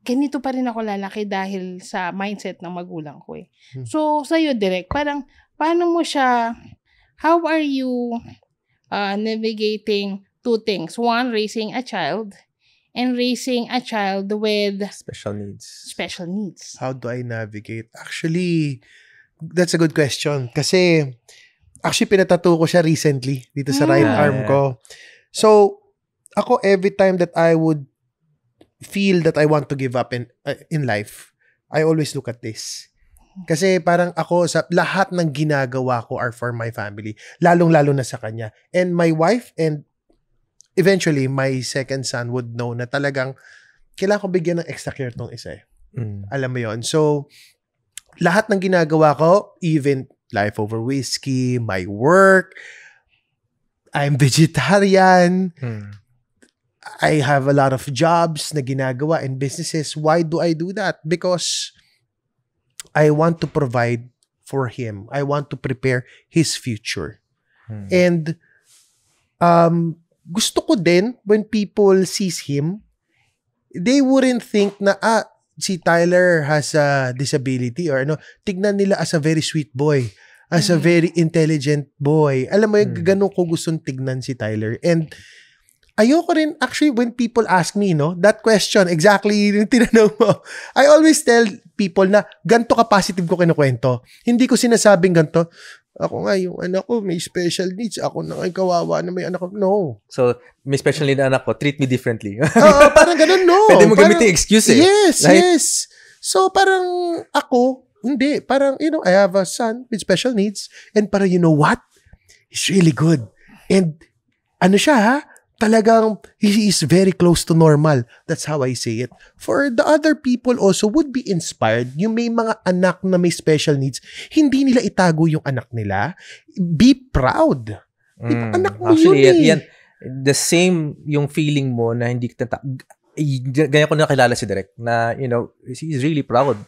ganito pa rin ako lalaki dahil sa mindset ng magulang ko eh. So, sa'yo, Direk, parang, paano mo siya, how are you navigating 2 things? One, raising a child, and raising a child with special needs. How do I navigate? Actually, that's a good question. Kasi, actually, pinatattoo ko siya recently dito sa right arm ko. So, ako, every time that I would feel that I want to give up in life, I always look at this. Kasi parang ako, sa lahat ng ginagawa ko are for my family. Lalong-lalo na sa kanya. And my wife and eventually, my second son would know na talagang kailangan ko bigyan ng extra care tong isa eh. Alam mo yon. So, lahat ng ginagawa ko, even Life Over Whiskey, my work, I'm vegetarian, I have a lot of jobs na ginagawa and businesses. Why do I do that? Because I want to provide for him. I want to prepare his future. And gusto ko din when people sees him, they wouldn't think na si Tyler has a disability or ano. Tignan nila as a very sweet boy, as a very intelligent boy. Alam mo, ganun ko gustong tignan si Tyler. And ayoko rin, actually, when people ask me, that question, exactly yung tinanong mo, I always tell people na ganito ka positive ko kinukwento. Hindi ko sinasabing ganito, ako nga, yung anak ko may special needs, ako na kawawa na may anak ko. No. So, may special need na anak ko, treat me differently. Parang ganun, no. Pwede mo gamitin excuse eh. Yes, right? Yes. So, parang ako, hindi. Parang, I have a son with special needs, and parang, you know what? He's really good. And, ano siya, talagang he is very close to normal. That's how I say it. For the other people also would be inspired. Yung may mga anak na may special needs, hindi nila itago yung anak nila. Be proud. Anak mo actually, yun yan, the same yung feeling mo na hindi kita ganyan ko nakilala si Direk na, he's really proud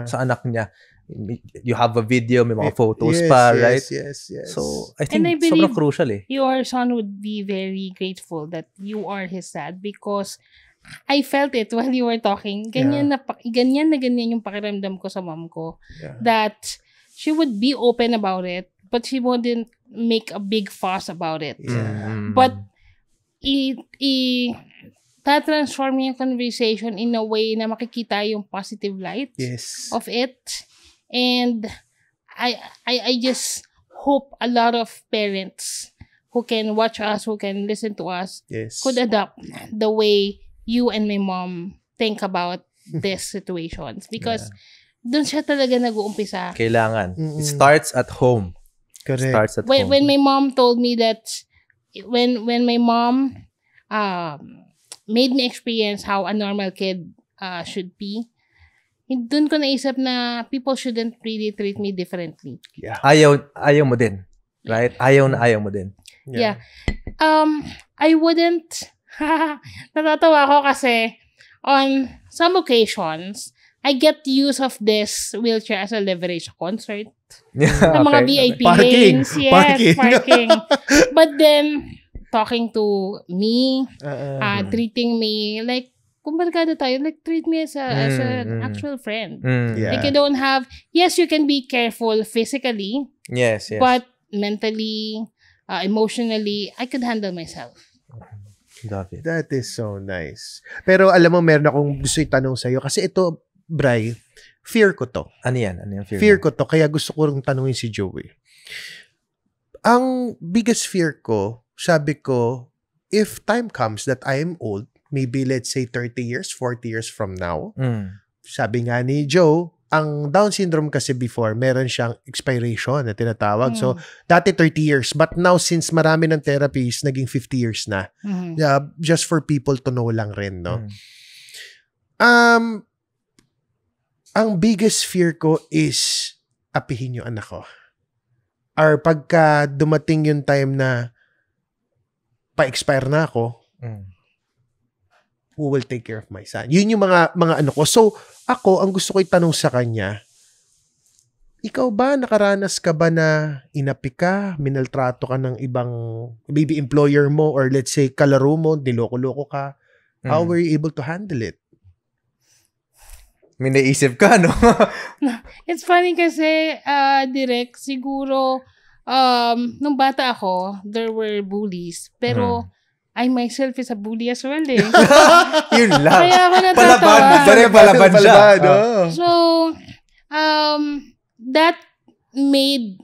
sa anak niya. You have a video, may mga photos pa, right? Yes. So, I think I believe sobrang crucial eh. your son would be very grateful that you are his dad because I felt it while you were talking. Ganyan na yung pakiramdam ko sa mom ko. Yeah. That she would be open about it, but she wouldn't make a big fuss about it. Yeah. But ta-transform yung conversation in a way na makikita yung positive light of it. And I just hope a lot of parents who can watch us, who can listen to us, could adopt the way you and my mom think about these situations. Because dun siya talaga nag-uumpisa. Kailangan. It starts at home. Correct. Starts at home. When my mom told me that, when my mom made me experience how a normal kid should be, dun ko naisip na people shouldn't really treat me differently. Yeah. Ayaw mo din. Right? Ayaw mo din. Yeah. I wouldn't. Natatawa ako kasi on some occasions, I get use of this wheelchair as a leverage concert. Sa mga VIP lanes. Yes, parking. But then, talking to me, treating me like, kung barkada tayo, like, treat me as an actual friend. Like, you don't have, yes, you can be careful physically. Yes. But mentally, emotionally, I could handle myself. Love it. That is so nice. Pero alam mo, meron akong gusto itanong sa'yo. Kasi ito, Bri, fear ko to. Ano yan fear? Fear ko to, kaya gusto ko rin tanungin si Joey. Ang biggest fear ko, sabi ko, if time comes that I am old, maybe let's say 30 years, 40 years from now, sabi nga ni Joe, ang Down syndrome kasi before, meron siyang expiration na tinatawag. So, dati 30 years. But now, since marami ng therapies, naging 50 years na. Just for people to know lang rin, no? Ang biggest fear ko is apihin yung anak ko. Or pagka dumating yung time na pa-expire na ako, who will take care of my son? Yun yung mga ano ko. So, ako, ang gusto ko itanong sa kanya, ikaw ba, nakaranas ka ba na inapi ka, minaltrato ka ng ibang, maybe employer mo, or let's say, kalaro mo, niloko-loko ka? How were you able to handle it? May naisip ka, no? It's funny kasi, direct, siguro, nung bata ako, there were bullies. Pero, I myself is a bully as well eh. Yun lang. Kaya ako natatawa. Palaban siya. So, that made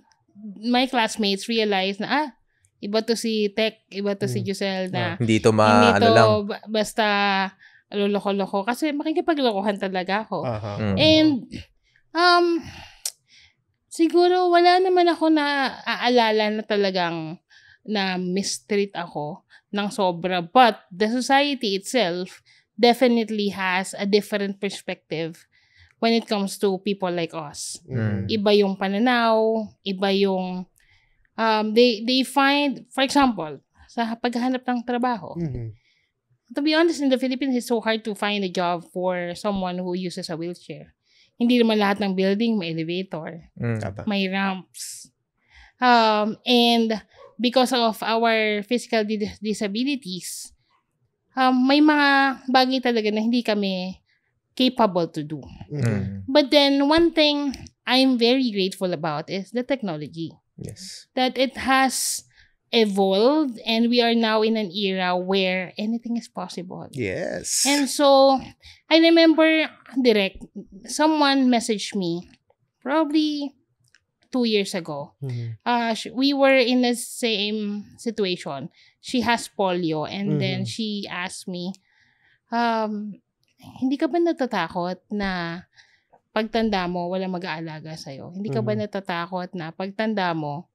my classmates realize na, iba to si Tech, iba to si Giselle na hindi to basta loloko-loko. Kasi makikipaglokohan talaga ako. Uh-huh. And, siguro wala naman ako na aalala na talagang na mistreat ako ng sobra. But the society itself definitely has a different perspective when it comes to people like us. Iba yung pananaw, iba yung they find, for example, sa paghahanap ng trabaho. To be honest, in the Philippines, it's so hard to find a job for someone who uses a wheelchair. Hindi naman lahat ng building may elevator, may ramps. And because of our physical disabilities, may mga bagay talaga na hindi kami capable to do. But then, one thing I'm very grateful about is the technology. Yes. That it has evolved and we are now in an era where anything is possible. Yes. And so, I remember, direct, someone messaged me, probably 2 years ago. We were in the same situation. She has polio and then she asked me, hindi ka ba natatakot na pagtanda mo, walang mag-aalaga sa'yo? Hindi ka ba natatakot na pagtanda mo,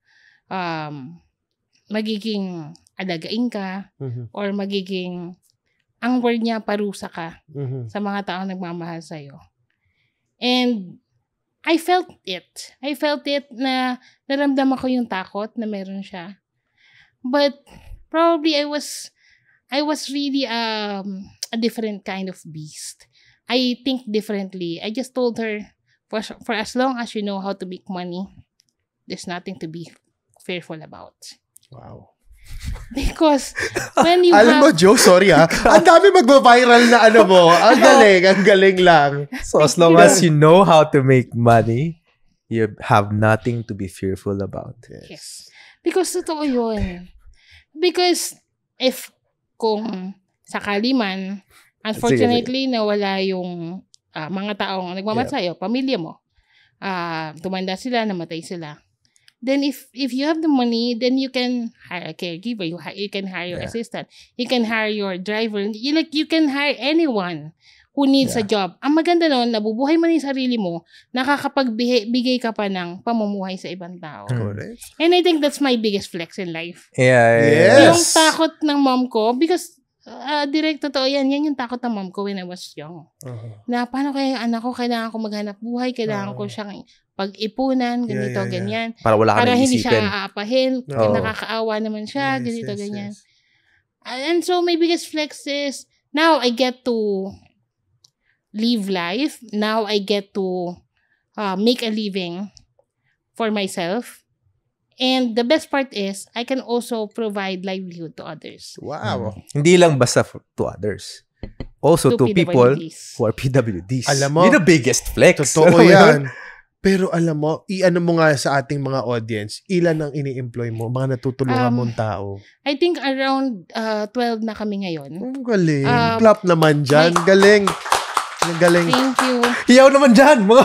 magiging alagain ka or magiging, ang word niya, parusa ka sa mga taong nagmamahal sa'yo? And I felt it. I felt it na naramdaman ko yung takot na meron siya. But probably I was really a different kind of beast. I think differently. I just told her, for as long as you know how to make money, there's nothing to be fearful about. Wow. Because when you Alam mo, Joe, sorry ang dami magba-viral na ano mo. Ang galing lang. So as long as you know how to make money, you have nothing to be fearful about. Yes. Because totoo yun. Because kung sakali man, unfortunately, nawala yung mga taong nagmamat sa'yo, pamilya mo, tumanda sila, namatay sila. Then if you have the money, then you can hire a caregiver, you can hire your assistant, you can hire your driver, you can hire anyone who needs a job. Ang maganda nun, nabubuhay mo yung sarili mo, nakakapagbigay ka pa ng pamumuhay sa ibang tao. Correct. And I think that's my biggest flex in life. Yes. Yung takot ng mom ko, because direct totoo yan yung takot ng mom ko when I was young. Na paano kaya yung anak ko, kailangan ko maghanap buhay, kailangan ko siyang pag-ipunan, ganito, ganyan. Para wala ka para nang hindi isipin. siya aapahin, nakakaawa naman siya, ganito, ganyan. And so my biggest flex is, now I get to live life. Now I get to make a living for myself. And the best part is, I can also provide livelihood to others. Wow. Hindi lang basta to others. Also to people who are PWDs. Alam mo, yun the biggest flex. Totoo yan. Pero alam mo, i-ano mo nga sa ating mga audience, ilan ang ini-employ mo, mga natutulungan mong tao? I think around 12 na kami ngayon. Ang galing. Clap naman dyan. Galing. Thank you. Hiyaw naman dyan, mga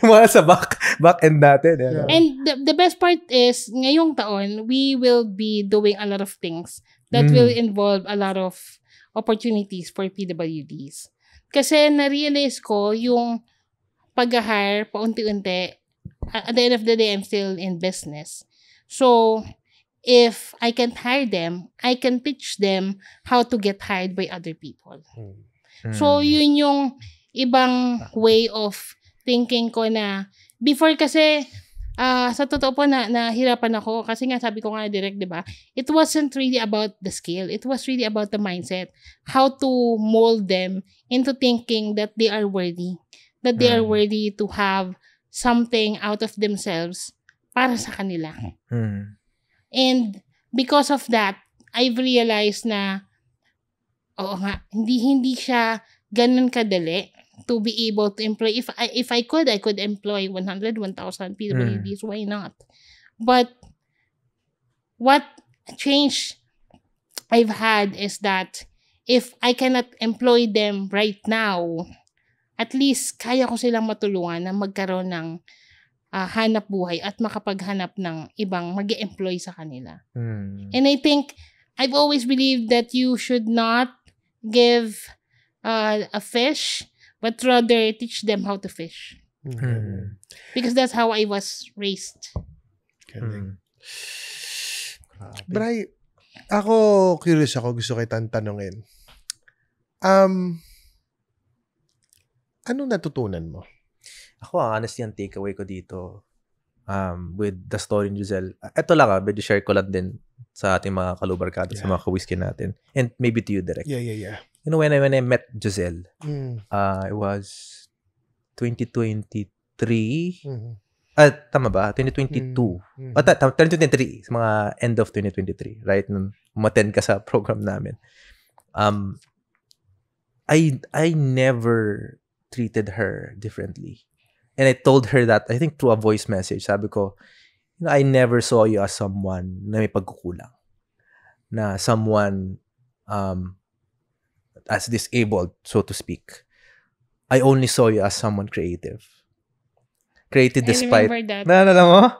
mga sa back end natin. Yeah. And the best part is, ngayong taon, we will be doing a lot of things that will involve a lot of opportunities for PWDs. Kasi na-realize ko yung pag-hire paunti-unti, at the end of the day, I'm still in business. So, if I can't hire them, I can teach them how to get hired by other people. So, yun yung ibang way of thinking ko na, before kasi, sa totoo po nahirapan ako kasi nga sabi ko nga direct, 'di ba? It wasn't really about the skill. It was really about the mindset. How to mold them into thinking that they are worthy. That they are worthy to have something out of themselves para sa kanila. And because of that, I've realized na hindi siya ganun kadali to be able to employ. If I could employ 100, 1,000 PWDs. Why not? But what change I've had is that if I cannot employ them right now, at least kaya ko silang matulungan na magkaroon ng hanap buhay at makapaghanap ng ibang mag-employ sa kanila. And I think I've always believed that you should not give a fish, but rather teach them how to fish. Because that's how I was raised. Bray, ako curious ako, gusto kitang tanungin. Ano natutunan mo? Ako, honestly, ang takeaway ko dito with the story ni Giselle, ito lang medyo share ko lang din sa ating mga kalubarkada, sa mga ka-whiskey natin. And maybe to you, direct. Yeah. You know, when I met Giselle, it was 2023. Tama ba? 2022. 2023. Sa mga end of 2023. Right? Nung umattend ka sa program namin. I never treated her differently. And I told her that, I think through a voice message, sabi ko, I never saw you as someone na may pagkukulang. Na someone as disabled, so to speak. I only saw you as someone creative. Creative despite... I remember that. Naalala mo?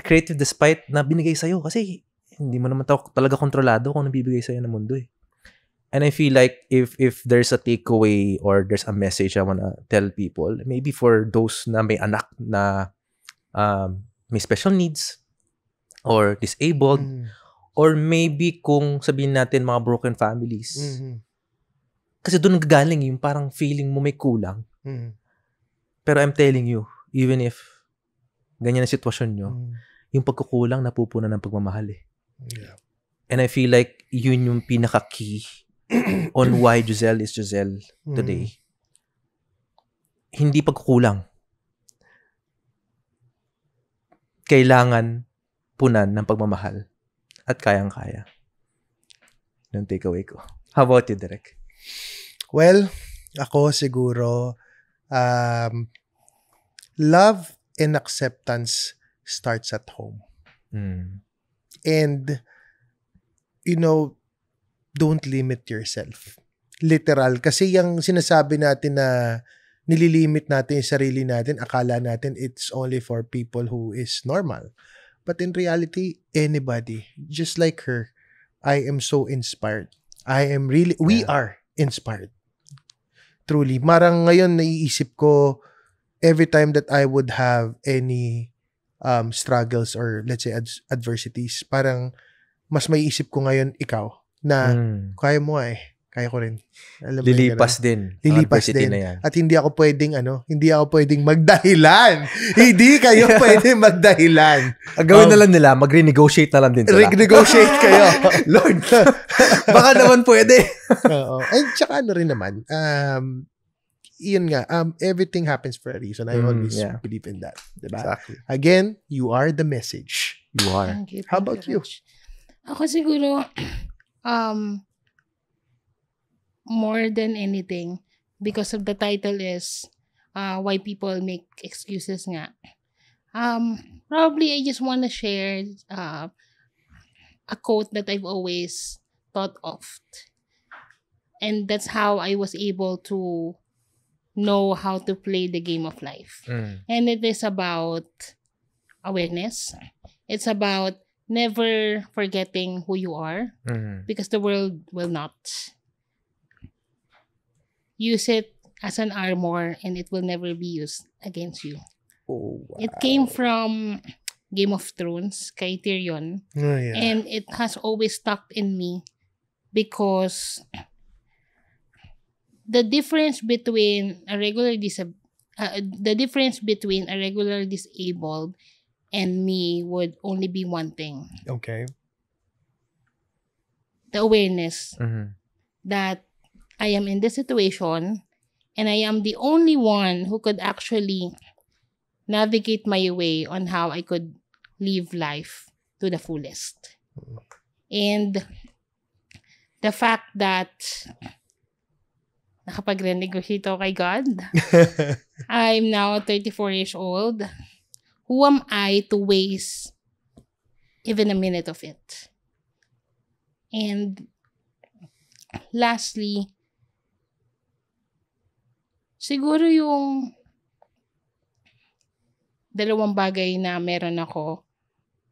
Creative despite na binigay sa'yo. Kasi hindi mo naman talaga kontrolado kung nabibigay sa'yo ng mundo eh. And I feel like if there's a takeaway or there's a message I wanna tell people, maybe for those na may anak na may special needs or disabled, or maybe kung sabihin natin mga broken families. Kasi doon nagagaling yung parang feeling mo may kulang. Pero I'm telling you, even if ganyan ang sitwasyon nyo, yung pagkukulang napupunan ng pagmamahal eh. Yeah. And I feel like yun yung pinaka-key on why Giselle is Giselle today. hindi pagkukulang. Kailangan punan ng pagmamahal at kayang-kaya. Yung takeaway ko. How about you, Derek? Well, ako siguro, love and acceptance starts at home. And, don't limit yourself. Literal. Kasi yung sinasabi natin na nililimit natin yung sarili natin, akala natin it's only for people who is normal. But in reality, anybody, just like her, I am so inspired. We are inspired. Truly. Marang ngayon naiisip ko, every time that I would have any struggles or let's say adversities, parang mas maiisip ko ngayon ikaw na kaya mo kaya ko rin. Alam mo Lilipas din. Lilipas din. Na yan. At hindi ako pwedeng magdahilan. Hindi kayo pwedeng magdahilan. Gawin na lang nila, mag-renegotiate na lang din sila. Renegotiate kayo. Lord, baka naman pwede. Oo. And tsaka rin naman, yun nga, everything happens for a reason. I always believe in that. Diba? Exactly. Again, you are the message. You are. Thank you. How about you? Ako siguro, more than anything, because of the title is why people make excuses nga. Probably I just want to share a quote that I've always thought of. And that's how I was able to know how to play the game of life. And it is about awareness. It's about never forgetting who you are, because the world will not. Use it as an armor and it will never be used against you. Oh, wow. It came from Game of Thrones, kay Tyrion. Oh, yeah. And it has always stuck in me because the difference between a regular disabled and me would only be one thing. Okay. The awareness that I am in this situation and I am the only one who could actually navigate my way on how I could live life to the fullest. And the fact that nakapag-renegotiate ako kay God, I'm now 34 years old. Who am I to waste even a minute of it? And lastly, siguro yung dalawang bagay na meron ako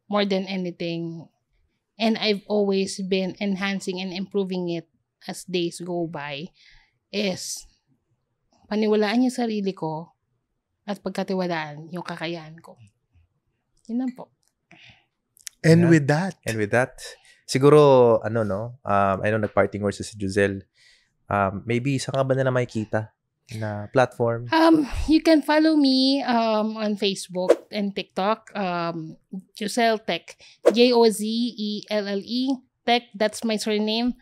more than anything, and I've always been enhancing and improving it as days go by, is paniwalaan yung sarili ko at pagkatiwalaan yung kakayahan ko. Yun lang po. And with that, siguro, I know nag-parting words si Juzelle. Maybe isa ka ba na makikita na platform? You can follow me on Facebook and TikTok. Jozelle Tech. Jozelle Tech. That's my surname.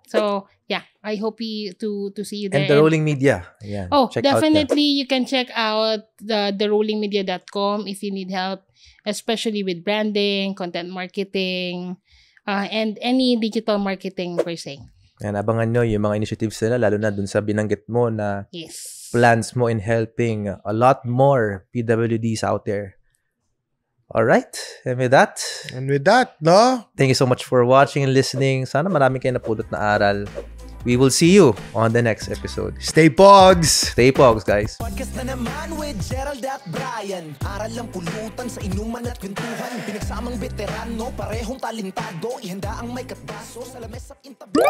So yeah, I hope to see you there. And the Rolling Media. Yeah. Oh, definitely you can check out the rollingmedia.com if you need help, especially with branding, content marketing, and any digital marketing per se. And abangan nyo yung mga initiatives nila, lalo na dun sa binanggit mo na plans mo in helping a lot more PWDs out there. Alright, and with that, no? Thank you so much for watching and listening. Sana marami kayo napulot na aral. We will see you on the next episode. Stay pogs! Stay pogs, guys. Podcast na naman with Gerald at Brian. Aral lang pulutan sa inuman at kwentuhan. Pinagsamang veterano, parehong talentado. Ihanda ang may katbaso sa lames at intabado.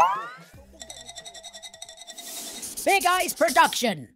Big Eyes Production.